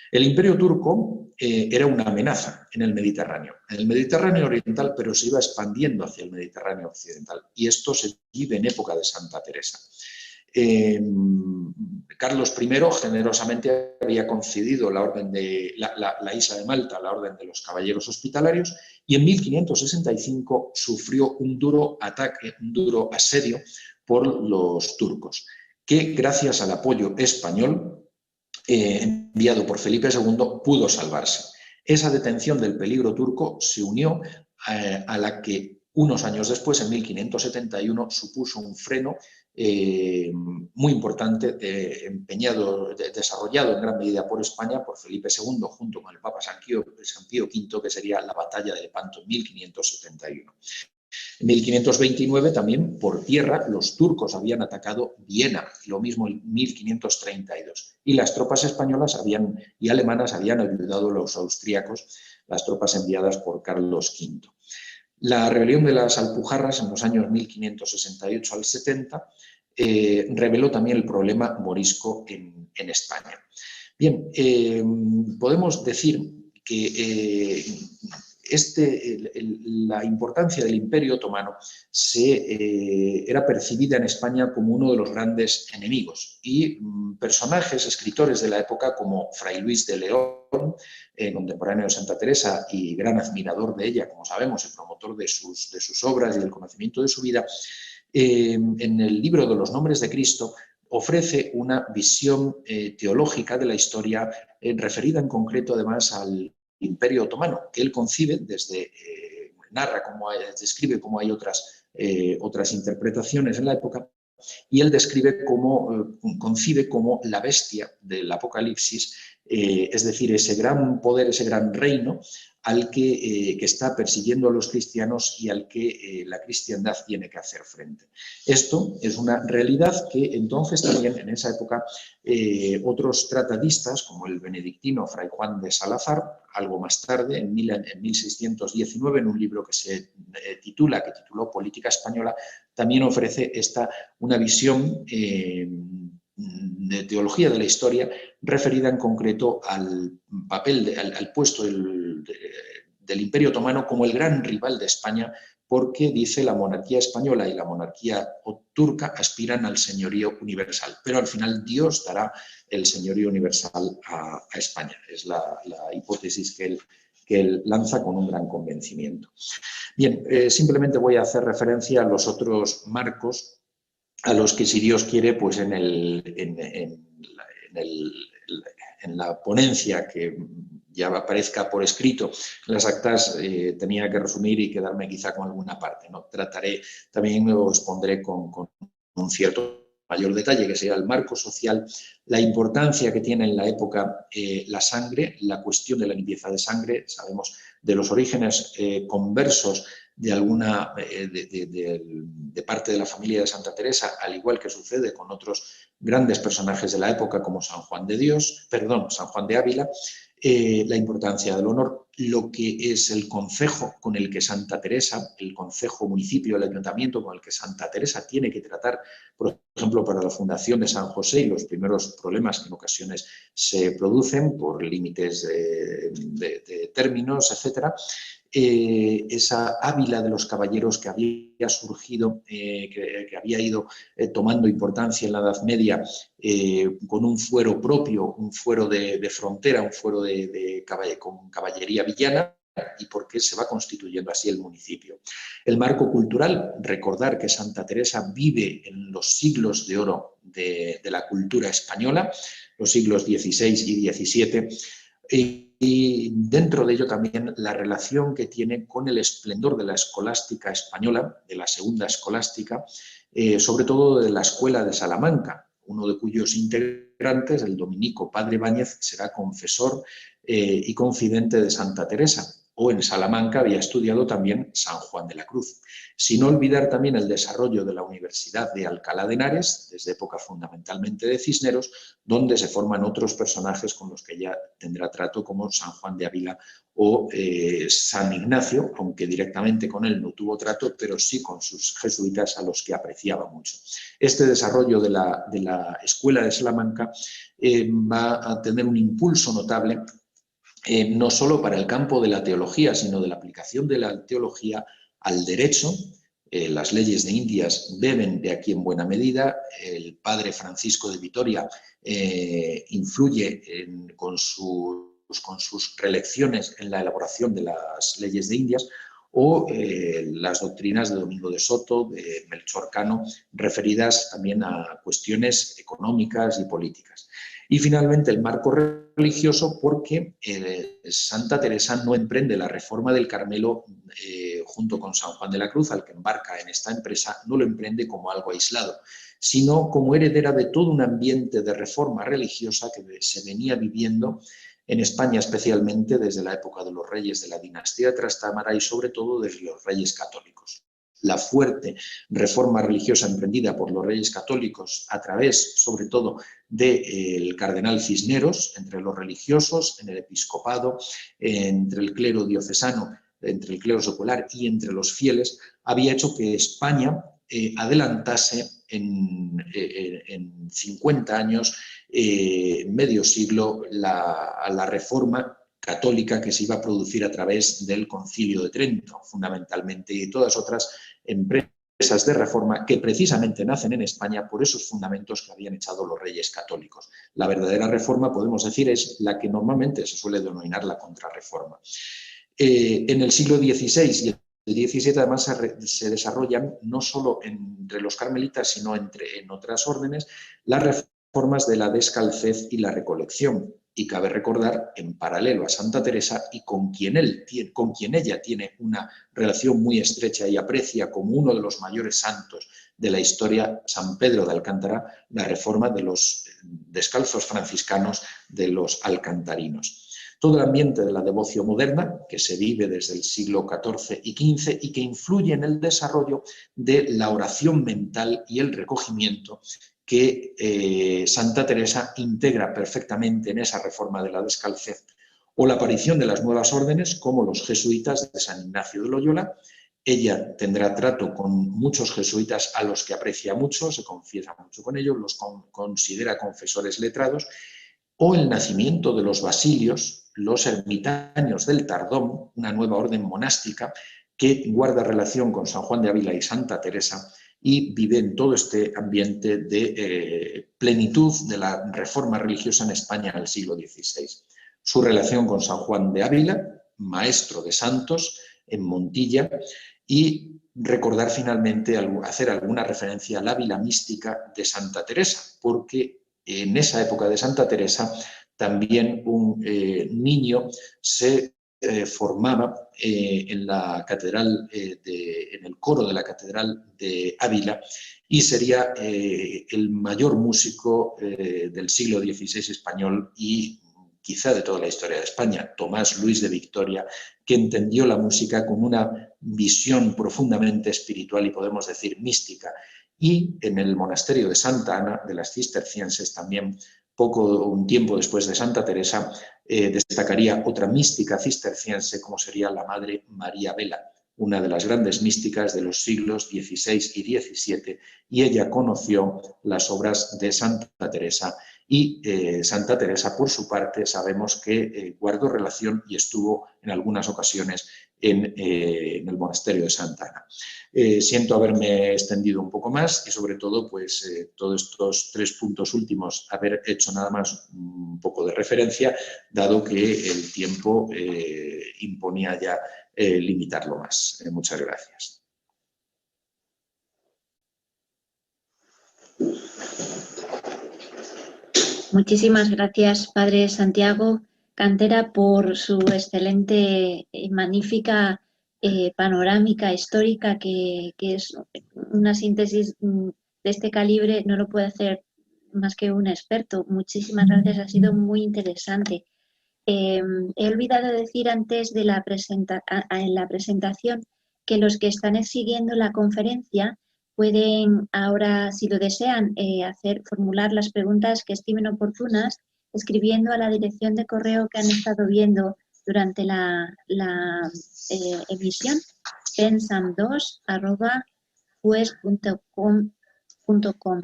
B: El imperio turco era una amenaza en el Mediterráneo oriental, pero se iba expandiendo hacia el Mediterráneo occidental, y esto se vive en época de Santa Teresa. Carlos I generosamente había concedido la orden de la isla de Malta, la orden de los caballeros hospitalarios, y en 1565 sufrió un duro ataque, un duro asedio por los turcos, que gracias al apoyo español enviado por Felipe II, pudo salvarse. Esa detención del peligro turco se unió a la que unos años después, en 1571, supuso un freno muy importante, desarrollado en gran medida por España, por Felipe II, junto con el Papa San Pío V, que sería la batalla de Lepanto en 1571. En 1529 también por tierra los turcos habían atacado Viena, lo mismo en 1532, y las tropas españolas y alemanas habían ayudado a los austríacos, las tropas enviadas por Carlos V. La rebelión de las Alpujarras en los años 1568 al 70 reveló también el problema morisco en España. Bien, podemos decir que la importancia del Imperio Otomano era percibida en España como uno de los grandes enemigos, y personajes, escritores de la época como Fray Luis de León, contemporáneo de Santa Teresa y gran admirador de ella, como sabemos, y promotor de sus obras y del conocimiento de su vida, en el libro de los Nombres de Cristo ofrece una visión teológica de la historia referida en concreto además al Imperio Otomano, que él concibe describe cómo hay otras interpretaciones en la época, y él concibe como la bestia del Apocalipsis, es decir, ese gran poder, ese gran reino al que está persiguiendo a los cristianos y al que la cristiandad tiene que hacer frente. Esto es una realidad que entonces también en esa época otros tratadistas, como el benedictino Fray Juan de Salazar, algo más tarde, en 1619, en un libro que tituló Política Española, también ofrece una visión de teología de la historia referida en concreto al papel, al puesto del Imperio Otomano como el gran rival de España, porque dice la monarquía española y la monarquía turca aspiran al señorío universal, pero al final Dios dará el señorío universal a España. Es la hipótesis que él lanza con un gran convencimiento. Bien, simplemente voy a hacer referencia a los otros marcos a los que, si Dios quiere, pues en la ponencia que ya aparezca por escrito en las actas, tenía que resumir y quedarme quizá con alguna parte, ¿no? Trataré, también lo expondré con un cierto mayor detalle, que sería el marco social, la importancia que tiene en la época la sangre, la cuestión de la limpieza de sangre. Sabemos de los orígenes conversos de parte de la familia de Santa Teresa, al igual que sucede con otros grandes personajes de la época como San Juan de Ávila, la importancia del honor, lo que es el concejo con el que Santa Teresa, el concejo municipio, el ayuntamiento con el que Santa Teresa tiene que tratar, por ejemplo, para la fundación de San José y los primeros problemas que en ocasiones se producen por límites de términos, etcétera. Esa Ávila de los caballeros que había surgido, que había ido tomando importancia en la Edad Media, con un fuero propio, un fuero de frontera, un fuero con caballería villana, y por qué se va constituyendo así el municipio. El marco cultural, recordar que Santa Teresa vive en los siglos de oro de la cultura española, los siglos XVI y XVII, y dentro de ello también la relación que tiene con el esplendor de la escolástica española, de la segunda escolástica, sobre todo de la Escuela de Salamanca, uno de cuyos integrantes, el dominico Padre Báñez, será confesor y confidente de Santa Teresa. o en Salamanca había estudiado también San Juan de la Cruz. Sin olvidar también el desarrollo de la Universidad de Alcalá de Henares, desde época fundamentalmente de Cisneros, donde se forman otros personajes con los que ya tendrá trato, como San Juan de Ávila o San Ignacio, aunque directamente con él no tuvo trato, pero sí con sus jesuitas, a los que apreciaba mucho. Este desarrollo de la Escuela de Salamanca va a tener un impulso notable, no solo para el campo de la teología, sino de la aplicación de la teología al derecho. Las leyes de Indias beben de aquí en buena medida. El padre Francisco de Vitoria influye con sus relecciones en la elaboración de las leyes de Indias, o las doctrinas de Domingo de Soto, de Melchor Cano, referidas también a cuestiones económicas y políticas. Y finalmente el marco religioso, porque Santa Teresa no emprende la reforma del Carmelo junto con San Juan de la Cruz, al que embarca en esta empresa, no lo emprende como algo aislado, sino como heredera de todo un ambiente de reforma religiosa que se venía viviendo en España, especialmente desde la época de los reyes de la dinastía de Trastámara y sobre todo desde los reyes católicos. La fuerte reforma religiosa emprendida por los reyes católicos a través, sobre todo, del cardenal Cisneros, entre los religiosos, en el episcopado, entre el clero diocesano, entre el clero secular y entre los fieles, había hecho que España adelantase en 50 años, medio siglo, la reforma católica que se iba a producir a través del Concilio de Trento, fundamentalmente, y todas otras empresas de reforma que precisamente nacen en España por esos fundamentos que habían echado los reyes católicos. La verdadera reforma, podemos decir, es la que normalmente se suele denominar la contrarreforma. En el siglo XVI y el XVII además se desarrollan, no solo entre los carmelitas, sino en otras órdenes, las reformas de la descalcez y la recolección. Y cabe recordar, en paralelo a Santa Teresa, y con quien ella tiene una relación muy estrecha y aprecia como uno de los mayores santos de la historia, San Pedro de Alcántara, la reforma de los descalzos franciscanos, de los alcantarinos. Todo el ambiente de la devoción moderna, que se vive desde el siglo XIV y XV y que influye en el desarrollo de la oración mental y el recogimiento, que Santa Teresa integra perfectamente en esa reforma de la descalcez, o la aparición de las nuevas órdenes, como los jesuitas de San Ignacio de Loyola. Ella tendrá trato con muchos jesuitas a los que aprecia mucho, se confiesa mucho con ellos, los considera confesores letrados, o el nacimiento de los basilios, los ermitaños del Tardón, una nueva orden monástica que guarda relación con San Juan de Ávila y Santa Teresa, y vive en todo este ambiente de plenitud de la reforma religiosa en España en el siglo XVI. Su relación con San Juan de Ávila, maestro de santos en Montilla, y recordar finalmente, hacer alguna referencia a la Ávila mística de Santa Teresa, porque en esa época de Santa Teresa también un niño se formaba en la catedral, en el coro de la catedral de Ávila, y sería el mayor músico del siglo XVI español y quizá de toda la historia de España, Tomás Luis de Victoria, que entendió la música con una visión profundamente espiritual y podemos decir mística. Y en el monasterio de Santa Ana, de las cistercienses, también un tiempo después de Santa Teresa, destacaría otra mística cisterciense, como sería la Madre María Vela, una de las grandes místicas de los siglos XVI y XVII, y ella conoció las obras de Santa Teresa. Y Santa Teresa, por su parte, sabemos que guardó relación y estuvo en algunas ocasiones en el monasterio de Santa Ana. Siento haberme extendido un poco más y sobre todo, pues, todos estos 3 puntos últimos, haber hecho nada más un poco de referencia, dado que el tiempo imponía ya limitarlo más. Muchas gracias.
A: Muchísimas gracias, Padre Santiago Cantera, por su excelente y magnífica panorámica histórica, que es una síntesis de este calibre, no lo puede hacer más que un experto. Muchísimas gracias, ha sido muy interesante. He olvidado decir antes de en la presentación que los que están siguiendo la conferencia pueden ahora, si lo desean, formular las preguntas que estimen oportunas escribiendo a la dirección de correo que han estado viendo durante la emisión, pensam2@jues.com.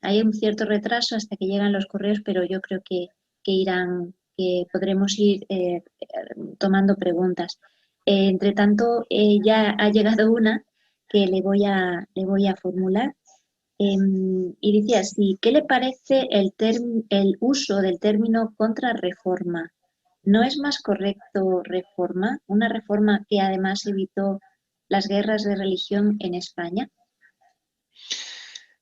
A: Hay un cierto retraso hasta que llegan los correos, pero yo creo que podremos ir tomando preguntas. Entre tanto, ya ha llegado una que le voy a formular. Y decía así, ¿qué le parece el uso del término contrarreforma? ¿No es más correcto reforma? Una reforma que además evitó las guerras de religión en España.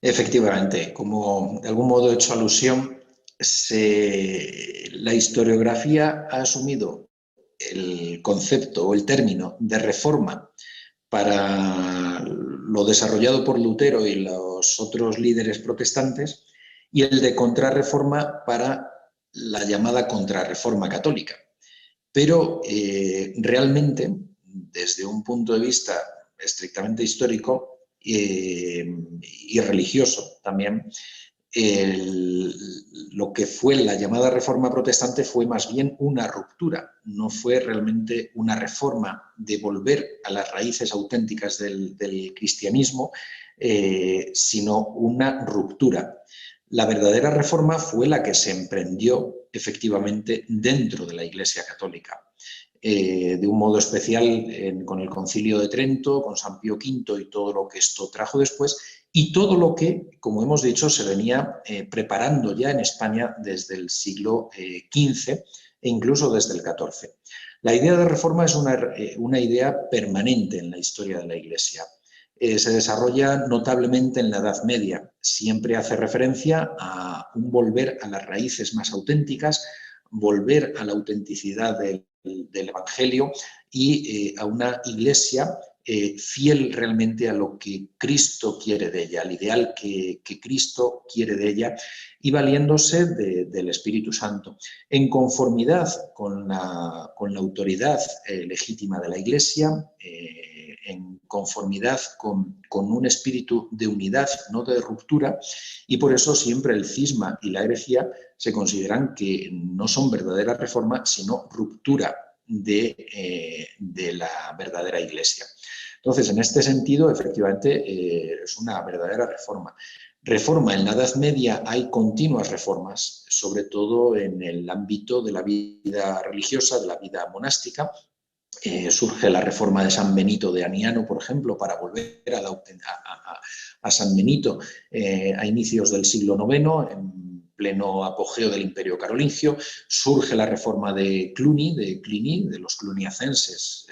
B: Efectivamente, como de algún modo he hecho alusión, la historiografía ha asumido el concepto o el término de reforma para lo desarrollado por Lutero y los otros líderes protestantes, y el de contrarreforma para la llamada contrarreforma católica. Pero realmente, desde un punto de vista estrictamente histórico y religioso también, lo que fue la llamada reforma protestante fue más bien una ruptura, no fue realmente una reforma de volver a las raíces auténticas del cristianismo, sino una ruptura. La verdadera reforma fue la que se emprendió efectivamente dentro de la Iglesia Católica. De un modo especial con el Concilio de Trento, con San Pío V y todo lo que esto trajo después, y todo lo que, como hemos dicho, se venía preparando ya en España desde el siglo XV e incluso desde el XIV. La idea de reforma es una idea permanente en la historia de la Iglesia. Se desarrolla notablemente en la Edad Media. Siempre hace referencia a un volver a las raíces más auténticas, volver a la autenticidad del Evangelio y a una Iglesia fiel realmente a lo que Cristo quiere de ella, al ideal que Cristo quiere de ella, y valiéndose del Espíritu Santo, en conformidad con la autoridad legítima de la Iglesia, en conformidad con un espíritu de unidad, no de ruptura, y por eso siempre el cisma y la herejía se consideran que no son verdadera reforma, sino ruptura de la verdadera Iglesia. Entonces, en este sentido, efectivamente, es una verdadera reforma. Reforma, en la Edad Media hay continuas reformas, sobre todo en el ámbito de la vida religiosa, de la vida monástica. Surge la reforma de San Benito de Aniano, por ejemplo, para volver a San Benito a inicios del siglo IX, en pleno apogeo del Imperio Carolingio. Surge la reforma de Cluny, de los cluniacenses,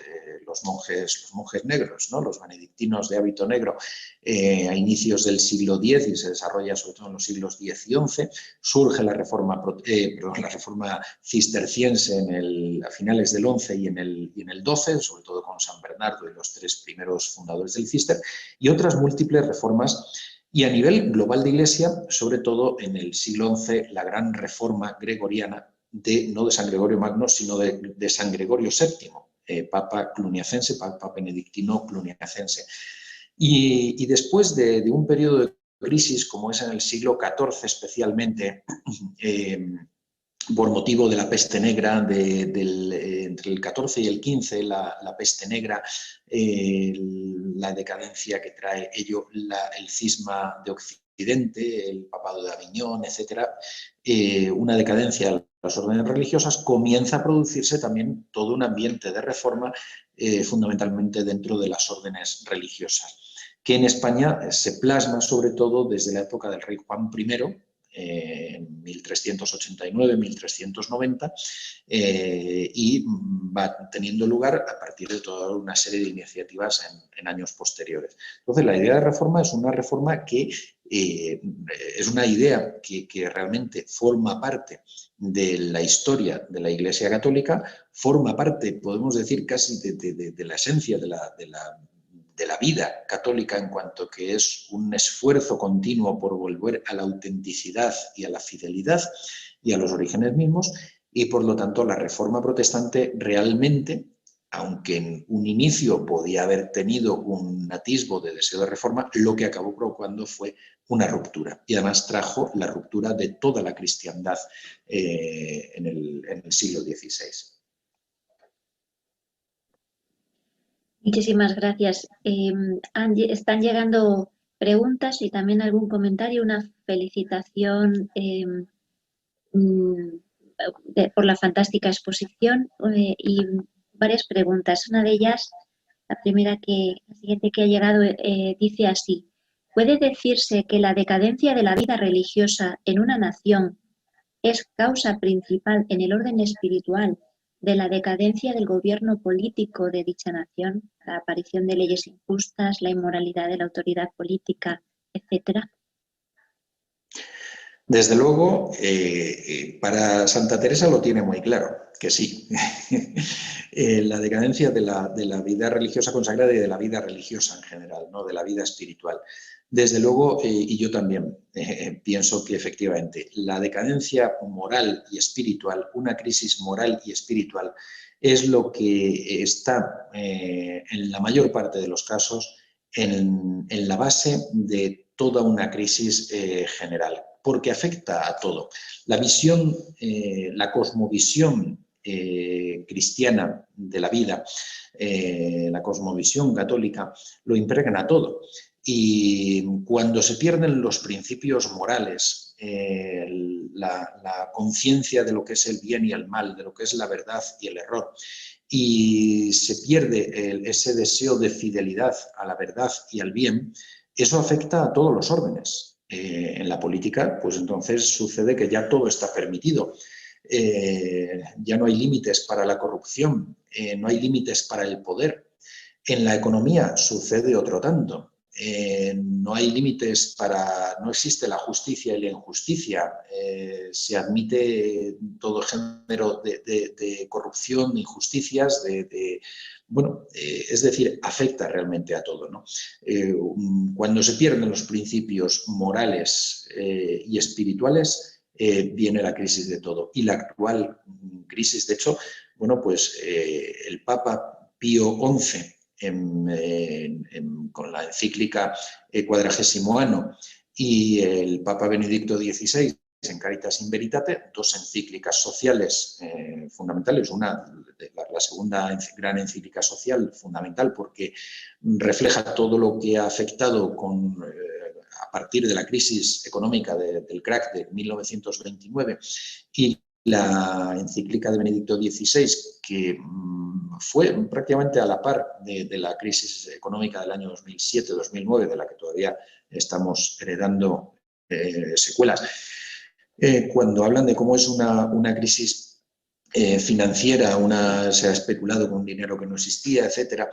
B: los monjes negros, ¿no? Los benedictinos de hábito negro, a inicios del siglo X, y se desarrolla sobre todo en los siglos X y XI. Surge la reforma cisterciense a finales del XI y en el XII, sobre todo con San Bernardo y los tres primeros fundadores del Cister, y otras múltiples reformas. Y a nivel global de Iglesia, sobre todo en el siglo XI, la gran reforma gregoriana, no de San Gregorio Magno, sino de San Gregorio VII, Papa cluniacense, Papa benedictino cluniacense. Y después de un periodo de crisis, como es en el siglo XIV especialmente, por motivo de la peste negra, entre el XIV y el XV, la peste negra, la decadencia que trae ello, el cisma de Occidente, el papado de Aviñón, etc., una decadencia de las órdenes religiosas, comienza a producirse también todo un ambiente de reforma, fundamentalmente dentro de las órdenes religiosas, que en España se plasma sobre todo desde la época del rey Juan I, en 1389-1390, y va teniendo lugar a partir de toda una serie de iniciativas en años posteriores. Entonces, la idea de reforma es una reforma que es una idea que realmente forma parte de la historia de la Iglesia Católica, forma parte, podemos decir, casi de la esencia de la vida católica, en cuanto que es un esfuerzo continuo por volver a la autenticidad y a la fidelidad y a los orígenes mismos. y por lo tanto la Reforma protestante realmente, aunque en un inicio podía haber tenido un atisbo de deseo de reforma, lo que acabó provocando fue una ruptura, y además trajo la ruptura de toda la cristiandad en el siglo XVI.
A: Muchísimas gracias. Están llegando preguntas y también algún comentario, una felicitación mm, por la fantástica exposición y varias preguntas. Una de ellas, la siguiente que ha llegado, dice así: ¿puede decirse que la decadencia de la vida religiosa en una nación es causa principal en el orden espiritual de la decadencia del gobierno político de dicha nación, la aparición de leyes injustas, la inmoralidad de la autoridad política, etcétera?
B: Desde luego, para Santa Teresa lo tiene muy claro, que sí. La decadencia de la vida religiosa consagrada y de la vida religiosa en general, ¿no? De la vida espiritual. Desde luego, y yo también pienso que efectivamente la decadencia moral y espiritual, una crisis moral y espiritual, es lo que está en la mayor parte de los casos en la base de toda una crisis general, porque afecta a todo. La visión, la cosmovisión cristiana de la vida, la cosmovisión católica, lo impregna todo. Y cuando se pierden los principios morales, la conciencia de lo que es el bien y el mal, de lo que es la verdad y el error, y se pierde ese deseo de fidelidad a la verdad y al bien, eso afecta a todos los órdenes. En la política, pues entonces sucede que ya todo está permitido. Ya no hay límites para la corrupción, no hay límites para el poder. En la economía sucede otro tanto. No hay límites no existe la justicia y la injusticia. Se admite todo género de corrupción, injusticias, bueno, es decir, afecta realmente a todo, ¿no? Cuando se pierden los principios morales y espirituales, viene la crisis de todo. Y la actual crisis, de hecho, bueno, pues el Papa Pío XI, con la encíclica Quadragesimo Anno, y el Papa Benedicto XVI en Caritas in Veritate, dos encíclicas sociales fundamentales, la segunda gran encíclica social fundamental porque refleja todo lo que ha afectado a partir de la crisis económica del crack de 1929, y la encíclica de Benedicto XVI, que fue prácticamente a la par de la crisis económica del año 2007-2009, de la que todavía estamos heredando secuelas. Cuando hablan de cómo es una crisis financiera, se ha especulado con dinero que no existía, etcétera,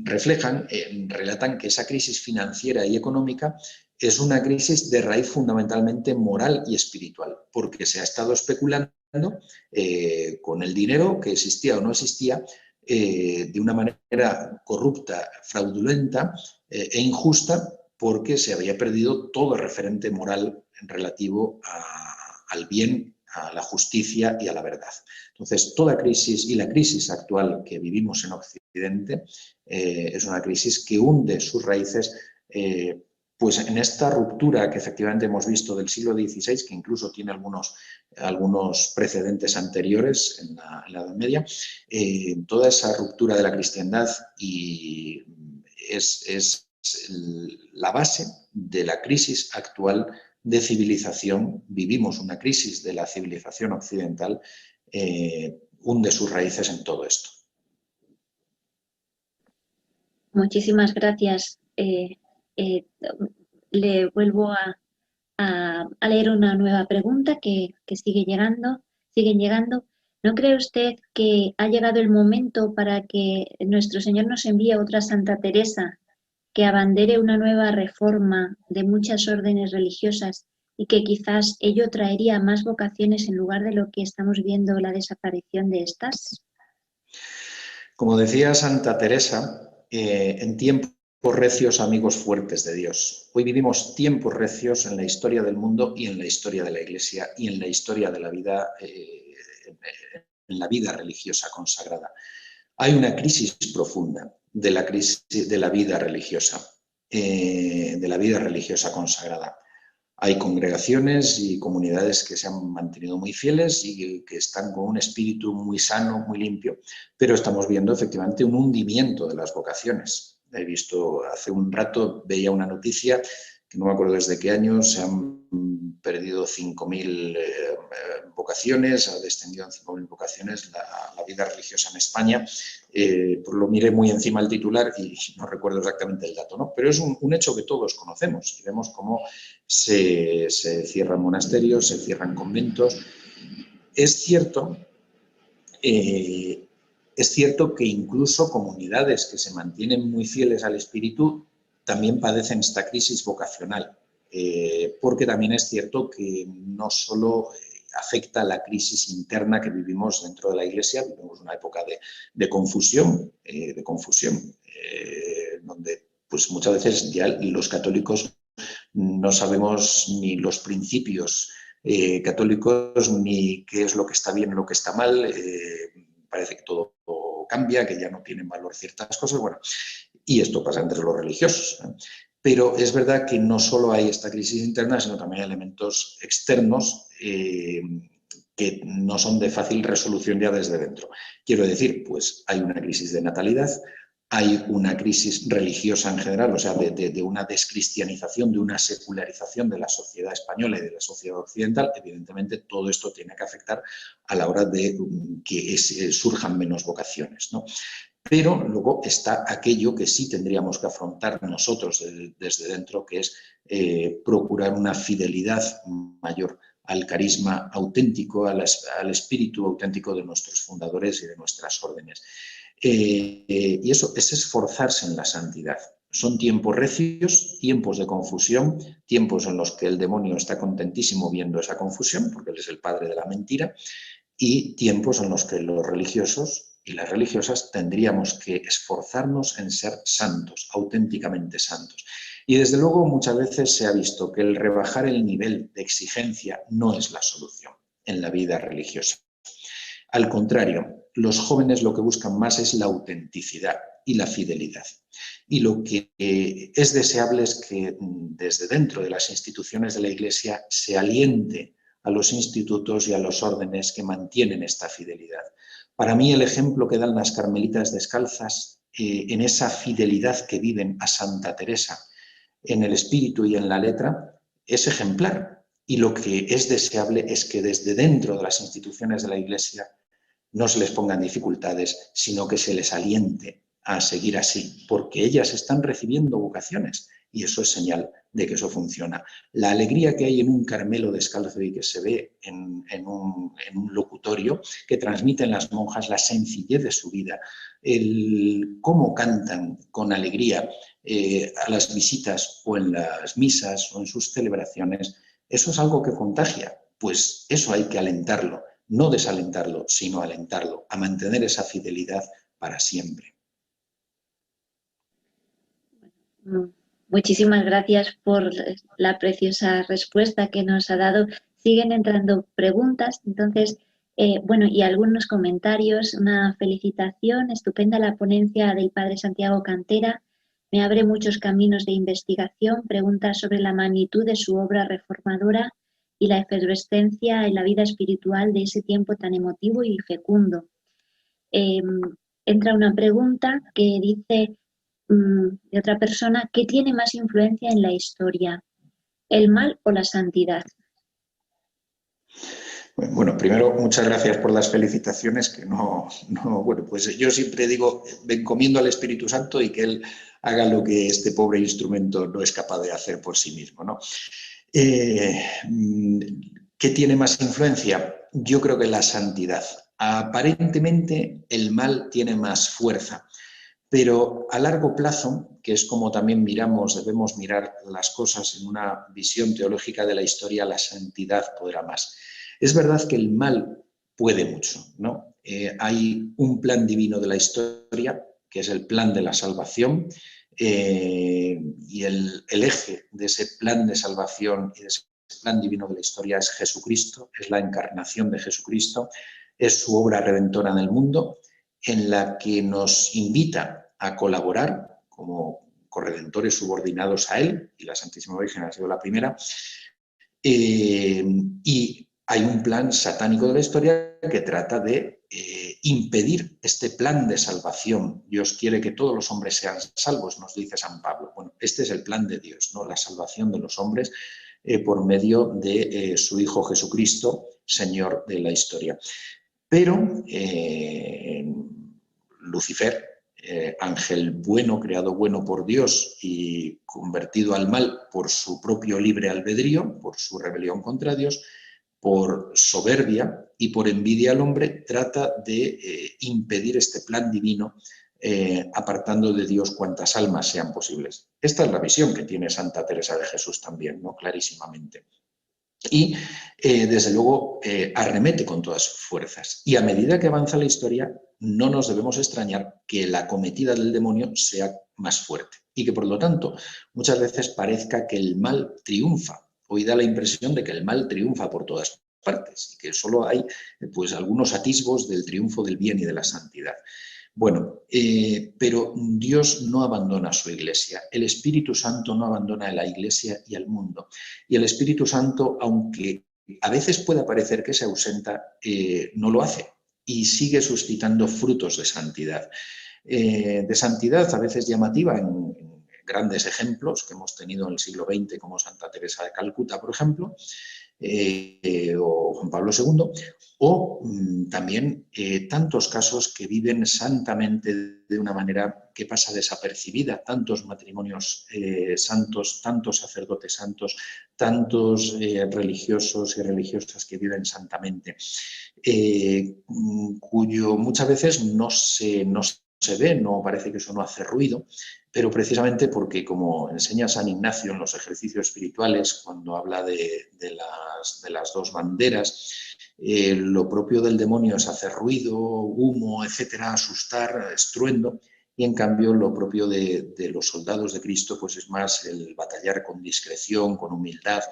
B: relatan que esa crisis financiera y económica es una crisis de raíz fundamentalmente moral y espiritual, porque se ha estado especulando con el dinero que existía o no existía de una manera corrupta, fraudulenta e injusta, porque se había perdido todo referente moral relativo al bien, a la justicia y a la verdad. Entonces, toda crisis, y la crisis actual que vivimos en Occidente, es una crisis que hunde sus raíces pues en esta ruptura que efectivamente hemos visto del siglo XVI, que incluso tiene algunos precedentes anteriores en la Edad Media, toda esa ruptura de la cristiandad y es la base de la crisis actual de civilización. Vivimos una crisis de la civilización occidental, hunde sus raíces en todo esto.
A: Muchísimas gracias. Le vuelvo a leer una nueva pregunta que siguen llegando. ¿No cree usted que ha llegado el momento para que nuestro Señor nos envíe otra Santa Teresa que abandere una nueva reforma de muchas órdenes religiosas y que quizás ello traería más vocaciones en lugar de lo que estamos viendo, la desaparición de estas?
B: Como decía Santa Teresa, en tiempos recios, amigos fuertes de Dios. Hoy vivimos tiempos recios en la historia del mundo y en la historia de la Iglesia y en la historia de la vida, en la vida religiosa consagrada. Hay una crisis profunda de la vida religiosa, consagrada. Hay congregaciones y comunidades que se han mantenido muy fieles y que están con un espíritu muy sano, muy limpio, pero estamos viendo efectivamente un hundimiento de las vocaciones. He visto hace un rato, veía una noticia, que no me acuerdo desde qué año, se han perdido 5.000 vocaciones, ha descendido en 5.000 vocaciones la vida religiosa en España. Pues lo miré muy encima el titular y no recuerdo exactamente el dato, ¿no? Pero es un hecho que todos conocemos y vemos cómo se cierran monasterios, se cierran conventos. Es cierto que incluso comunidades que se mantienen muy fieles al espíritu también padecen esta crisis vocacional, porque también es cierto que no solo afecta a la crisis interna que vivimos dentro de la Iglesia, vivimos una época de confusión, donde pues muchas veces ya los católicos no sabemos ni los principios católicos ni qué es lo que está bien y lo que está mal. Parece que todo cambia, que ya no tienen valor ciertas cosas. Bueno, y esto pasa entre los religiosos. Pero es verdad que no solo hay esta crisis interna, sino también hay elementos externos que no son de fácil resolución ya desde dentro. Quiero decir, pues hay una crisis de natalidad, hay una crisis religiosa en general, o sea, de una descristianización, de una secularización de la sociedad española y de la sociedad occidental. Evidentemente, todo esto tiene que afectar a la hora de que surjan menos vocaciones, ¿no? Pero luego está aquello que sí tendríamos que afrontar nosotros desde dentro, que es procurar una fidelidad mayor al carisma auténtico, al espíritu auténtico de nuestros fundadores y de nuestras órdenes. Y eso es esforzarse en la santidad. Son tiempos recios, tiempos de confusión, tiempos en los que el demonio está contentísimo viendo esa confusión, porque él es el padre de la mentira, y tiempos en los que los religiosos y las religiosas tendríamos que esforzarnos en ser santos, auténticamente santos. Y desde luego muchas veces se ha visto que el rebajar el nivel de exigencia no es la solución en la vida religiosa. Al contrario, los jóvenes lo que buscan más es la autenticidad y la fidelidad. Y lo que es deseable es que desde dentro de las instituciones de la Iglesia se aliente a los institutos y a los órdenes que mantienen esta fidelidad. Para mí el ejemplo que dan las carmelitas descalzas en esa fidelidad que viven a Santa Teresa en el espíritu y en la letra es ejemplar. Y lo que es deseable es que desde dentro de las instituciones de la Iglesia no se les pongan dificultades, sino que se les aliente a seguir así, porque ellas están recibiendo vocaciones y eso es señal de que eso funciona. La alegría que hay en un Carmelo descalzo y que se ve en un locutorio, que transmiten las monjas la sencillez de su vida, el cómo cantan con alegría a las visitas o en las misas o en sus celebraciones, eso es algo que contagia, pues eso hay que alentarlo. No desalentarlo, sino alentarlo, a mantener esa fidelidad para siempre.
A: Muchísimas gracias por la preciosa respuesta que nos ha dado. Siguen entrando preguntas, entonces, y algunos comentarios. Una felicitación, estupenda la ponencia del Padre Santiago Cantera. Me abre muchos caminos de investigación. Preguntas sobre la magnitud de su obra reformadora y la efervescencia en la vida espiritual de ese tiempo tan emotivo y fecundo. Entra una pregunta que dice de otra persona: ¿qué tiene más influencia en la historia, el mal o la santidad?
B: Bueno, primero, muchas gracias por las felicitaciones, que pues yo siempre digo, me encomiendo al Espíritu Santo y que Él haga lo que este pobre instrumento no es capaz de hacer por sí mismo, ¿no? ¿Qué tiene más influencia? Yo creo que la santidad. Aparentemente el mal tiene más fuerza, pero a largo plazo, que es como también debemos mirar las cosas en una visión teológica de la historia, la santidad podrá más. Es verdad que el mal puede mucho, ¿no? Hay un plan divino de la historia, que es el plan de la salvación, y el eje de ese plan de salvación y de ese plan divino de la historia es Jesucristo, es la encarnación de Jesucristo, es su obra redentora en el mundo, en la que nos invita a colaborar como corredentores subordinados a Él, y la Santísima Virgen ha sido la primera, y hay un plan satánico de la historia que trata de impedir este plan de salvación. Dios quiere que todos los hombres sean salvos, nos dice San Pablo. Bueno, este es el plan de Dios, ¿no? La salvación de los hombres por medio de su Hijo Jesucristo, Señor de la historia. Pero Lucifer, ángel bueno, creado bueno por Dios y convertido al mal por su propio libre albedrío, por su rebelión contra Dios, por soberbia y por envidia al hombre, trata de impedir este plan divino, apartando de Dios cuantas almas sean posibles. Esta es la visión que tiene Santa Teresa de Jesús también, ¿no? Clarísimamente. Y, desde luego, arremete con todas sus fuerzas. Y a medida que avanza la historia, no nos debemos extrañar que la acometida del demonio sea más fuerte y que, por lo tanto, muchas veces parezca que el mal triunfa. Hoy da la impresión de que el mal triunfa por todas partes y que solo hay pues, algunos atisbos del triunfo del bien y de la santidad. Bueno, pero Dios no abandona a su Iglesia, el Espíritu Santo no abandona a la Iglesia y al mundo. Y el Espíritu Santo, aunque a veces pueda parecer que se ausenta, no lo hace y sigue suscitando frutos de santidad. De santidad a veces llamativa en grandes ejemplos que hemos tenido en el siglo XX, como Santa Teresa de Calcuta, por ejemplo, o Juan Pablo II, o también tantos casos que viven santamente de una manera que pasa desapercibida, tantos matrimonios santos, tantos sacerdotes santos, tantos religiosos y religiosas que viven santamente, cuyo muchas veces no se ve, no parece que eso no hace ruido, pero precisamente porque, como enseña San Ignacio en los ejercicios espirituales, cuando habla de las dos banderas, lo propio del demonio es hacer ruido, humo, etcétera, asustar, estruendo, y en cambio lo propio de los soldados de Cristo pues es más el batallar con discreción, con humildad.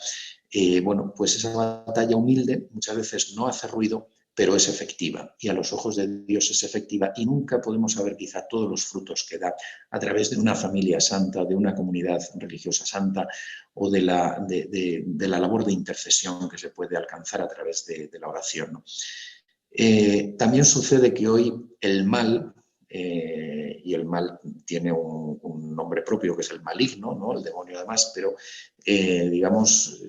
B: Bueno, pues esa batalla humilde muchas veces no hace ruido, pero es efectiva, y a los ojos de Dios es efectiva, y nunca podemos saber quizá todos los frutos que da a través de una familia santa, de una comunidad religiosa santa, o de la labor de intercesión que se puede alcanzar a través de la oración, ¿no? También sucede que hoy el mal, y el mal tiene un nombre propio que es el maligno, ¿no? El demonio además, pero digamos,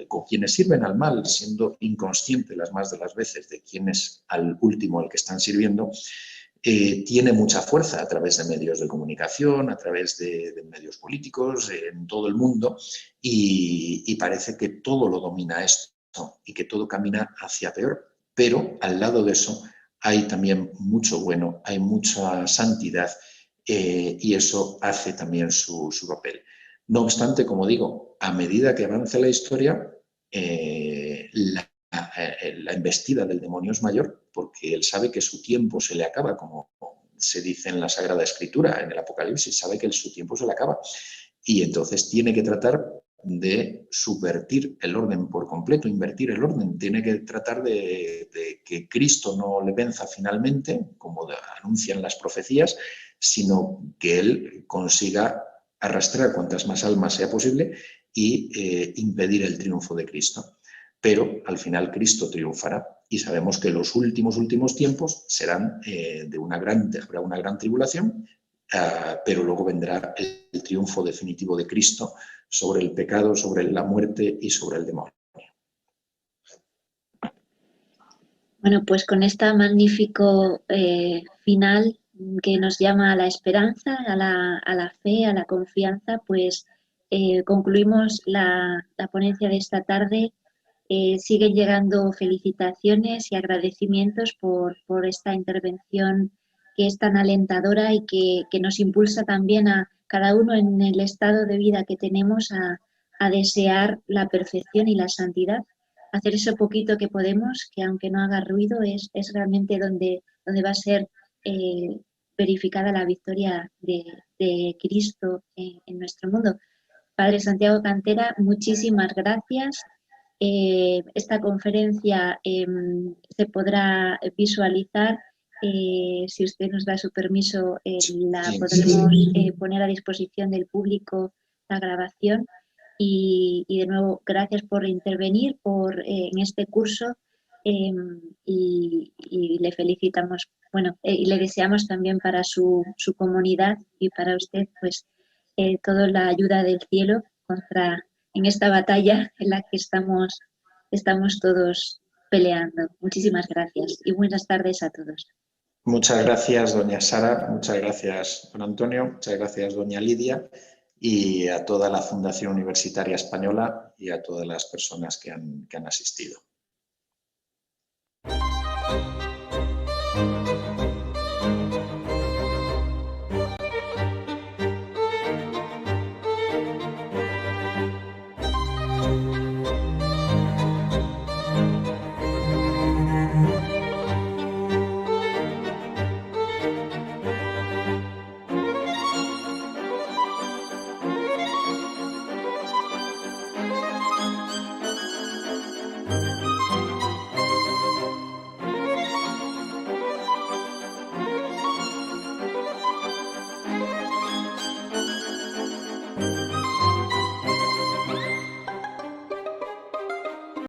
B: con quienes sirven al mal, siendo inconsciente las más de las veces de quién es al último al que están sirviendo, tiene mucha fuerza a través de medios de comunicación, a través de medios políticos, en todo el mundo, y parece que todo lo domina esto y que todo camina hacia peor. Pero al lado de eso hay también mucho bueno, hay mucha santidad, y eso hace también su papel. No obstante, como digo, a medida que avanza la historia, la embestida del demonio es mayor, porque él sabe que su tiempo se le acaba, como se dice en la Sagrada Escritura, en el Apocalipsis, sabe que su tiempo se le acaba. Y entonces tiene que tratar de subvertir el orden por completo, invertir el orden. Tiene que tratar de que Cristo no le venza finalmente, como anuncian las profecías, sino que él consiga arrastrar cuantas más almas sea posible y impedir el triunfo de Cristo. Pero al final Cristo triunfará, y sabemos que los últimos tiempos serán habrá una gran tribulación, pero luego vendrá el triunfo definitivo de Cristo sobre el pecado, sobre la muerte y sobre el demonio.
A: Bueno, pues con esta magnífico final que nos llama a la esperanza, a la fe, a la confianza, pues concluimos la ponencia de esta tarde. Siguen llegando felicitaciones y agradecimientos por esta intervención que es tan alentadora y que nos impulsa también a cada uno en el estado de vida que tenemos a desear la perfección y la santidad, hacer eso poquito que podemos, que aunque no haga ruido, es realmente donde va a ser verificada la victoria de Cristo en nuestro mundo. Padre Santiago Cantera, muchísimas gracias. Esta conferencia se podrá visualizar. Si usted nos da su permiso, la podremos poner a disposición del público la grabación. Y de nuevo, gracias por intervenir en este curso y le felicitamos, y le deseamos también para su comunidad y para usted, pues, toda la ayuda del cielo en esta batalla en la que estamos todos peleando. Muchísimas gracias y buenas tardes a todos.
B: Muchas gracias, doña Sara, muchas gracias, don Antonio, muchas gracias, doña Lidia, y a toda la Fundación Universitaria Española y a todas las personas que han asistido.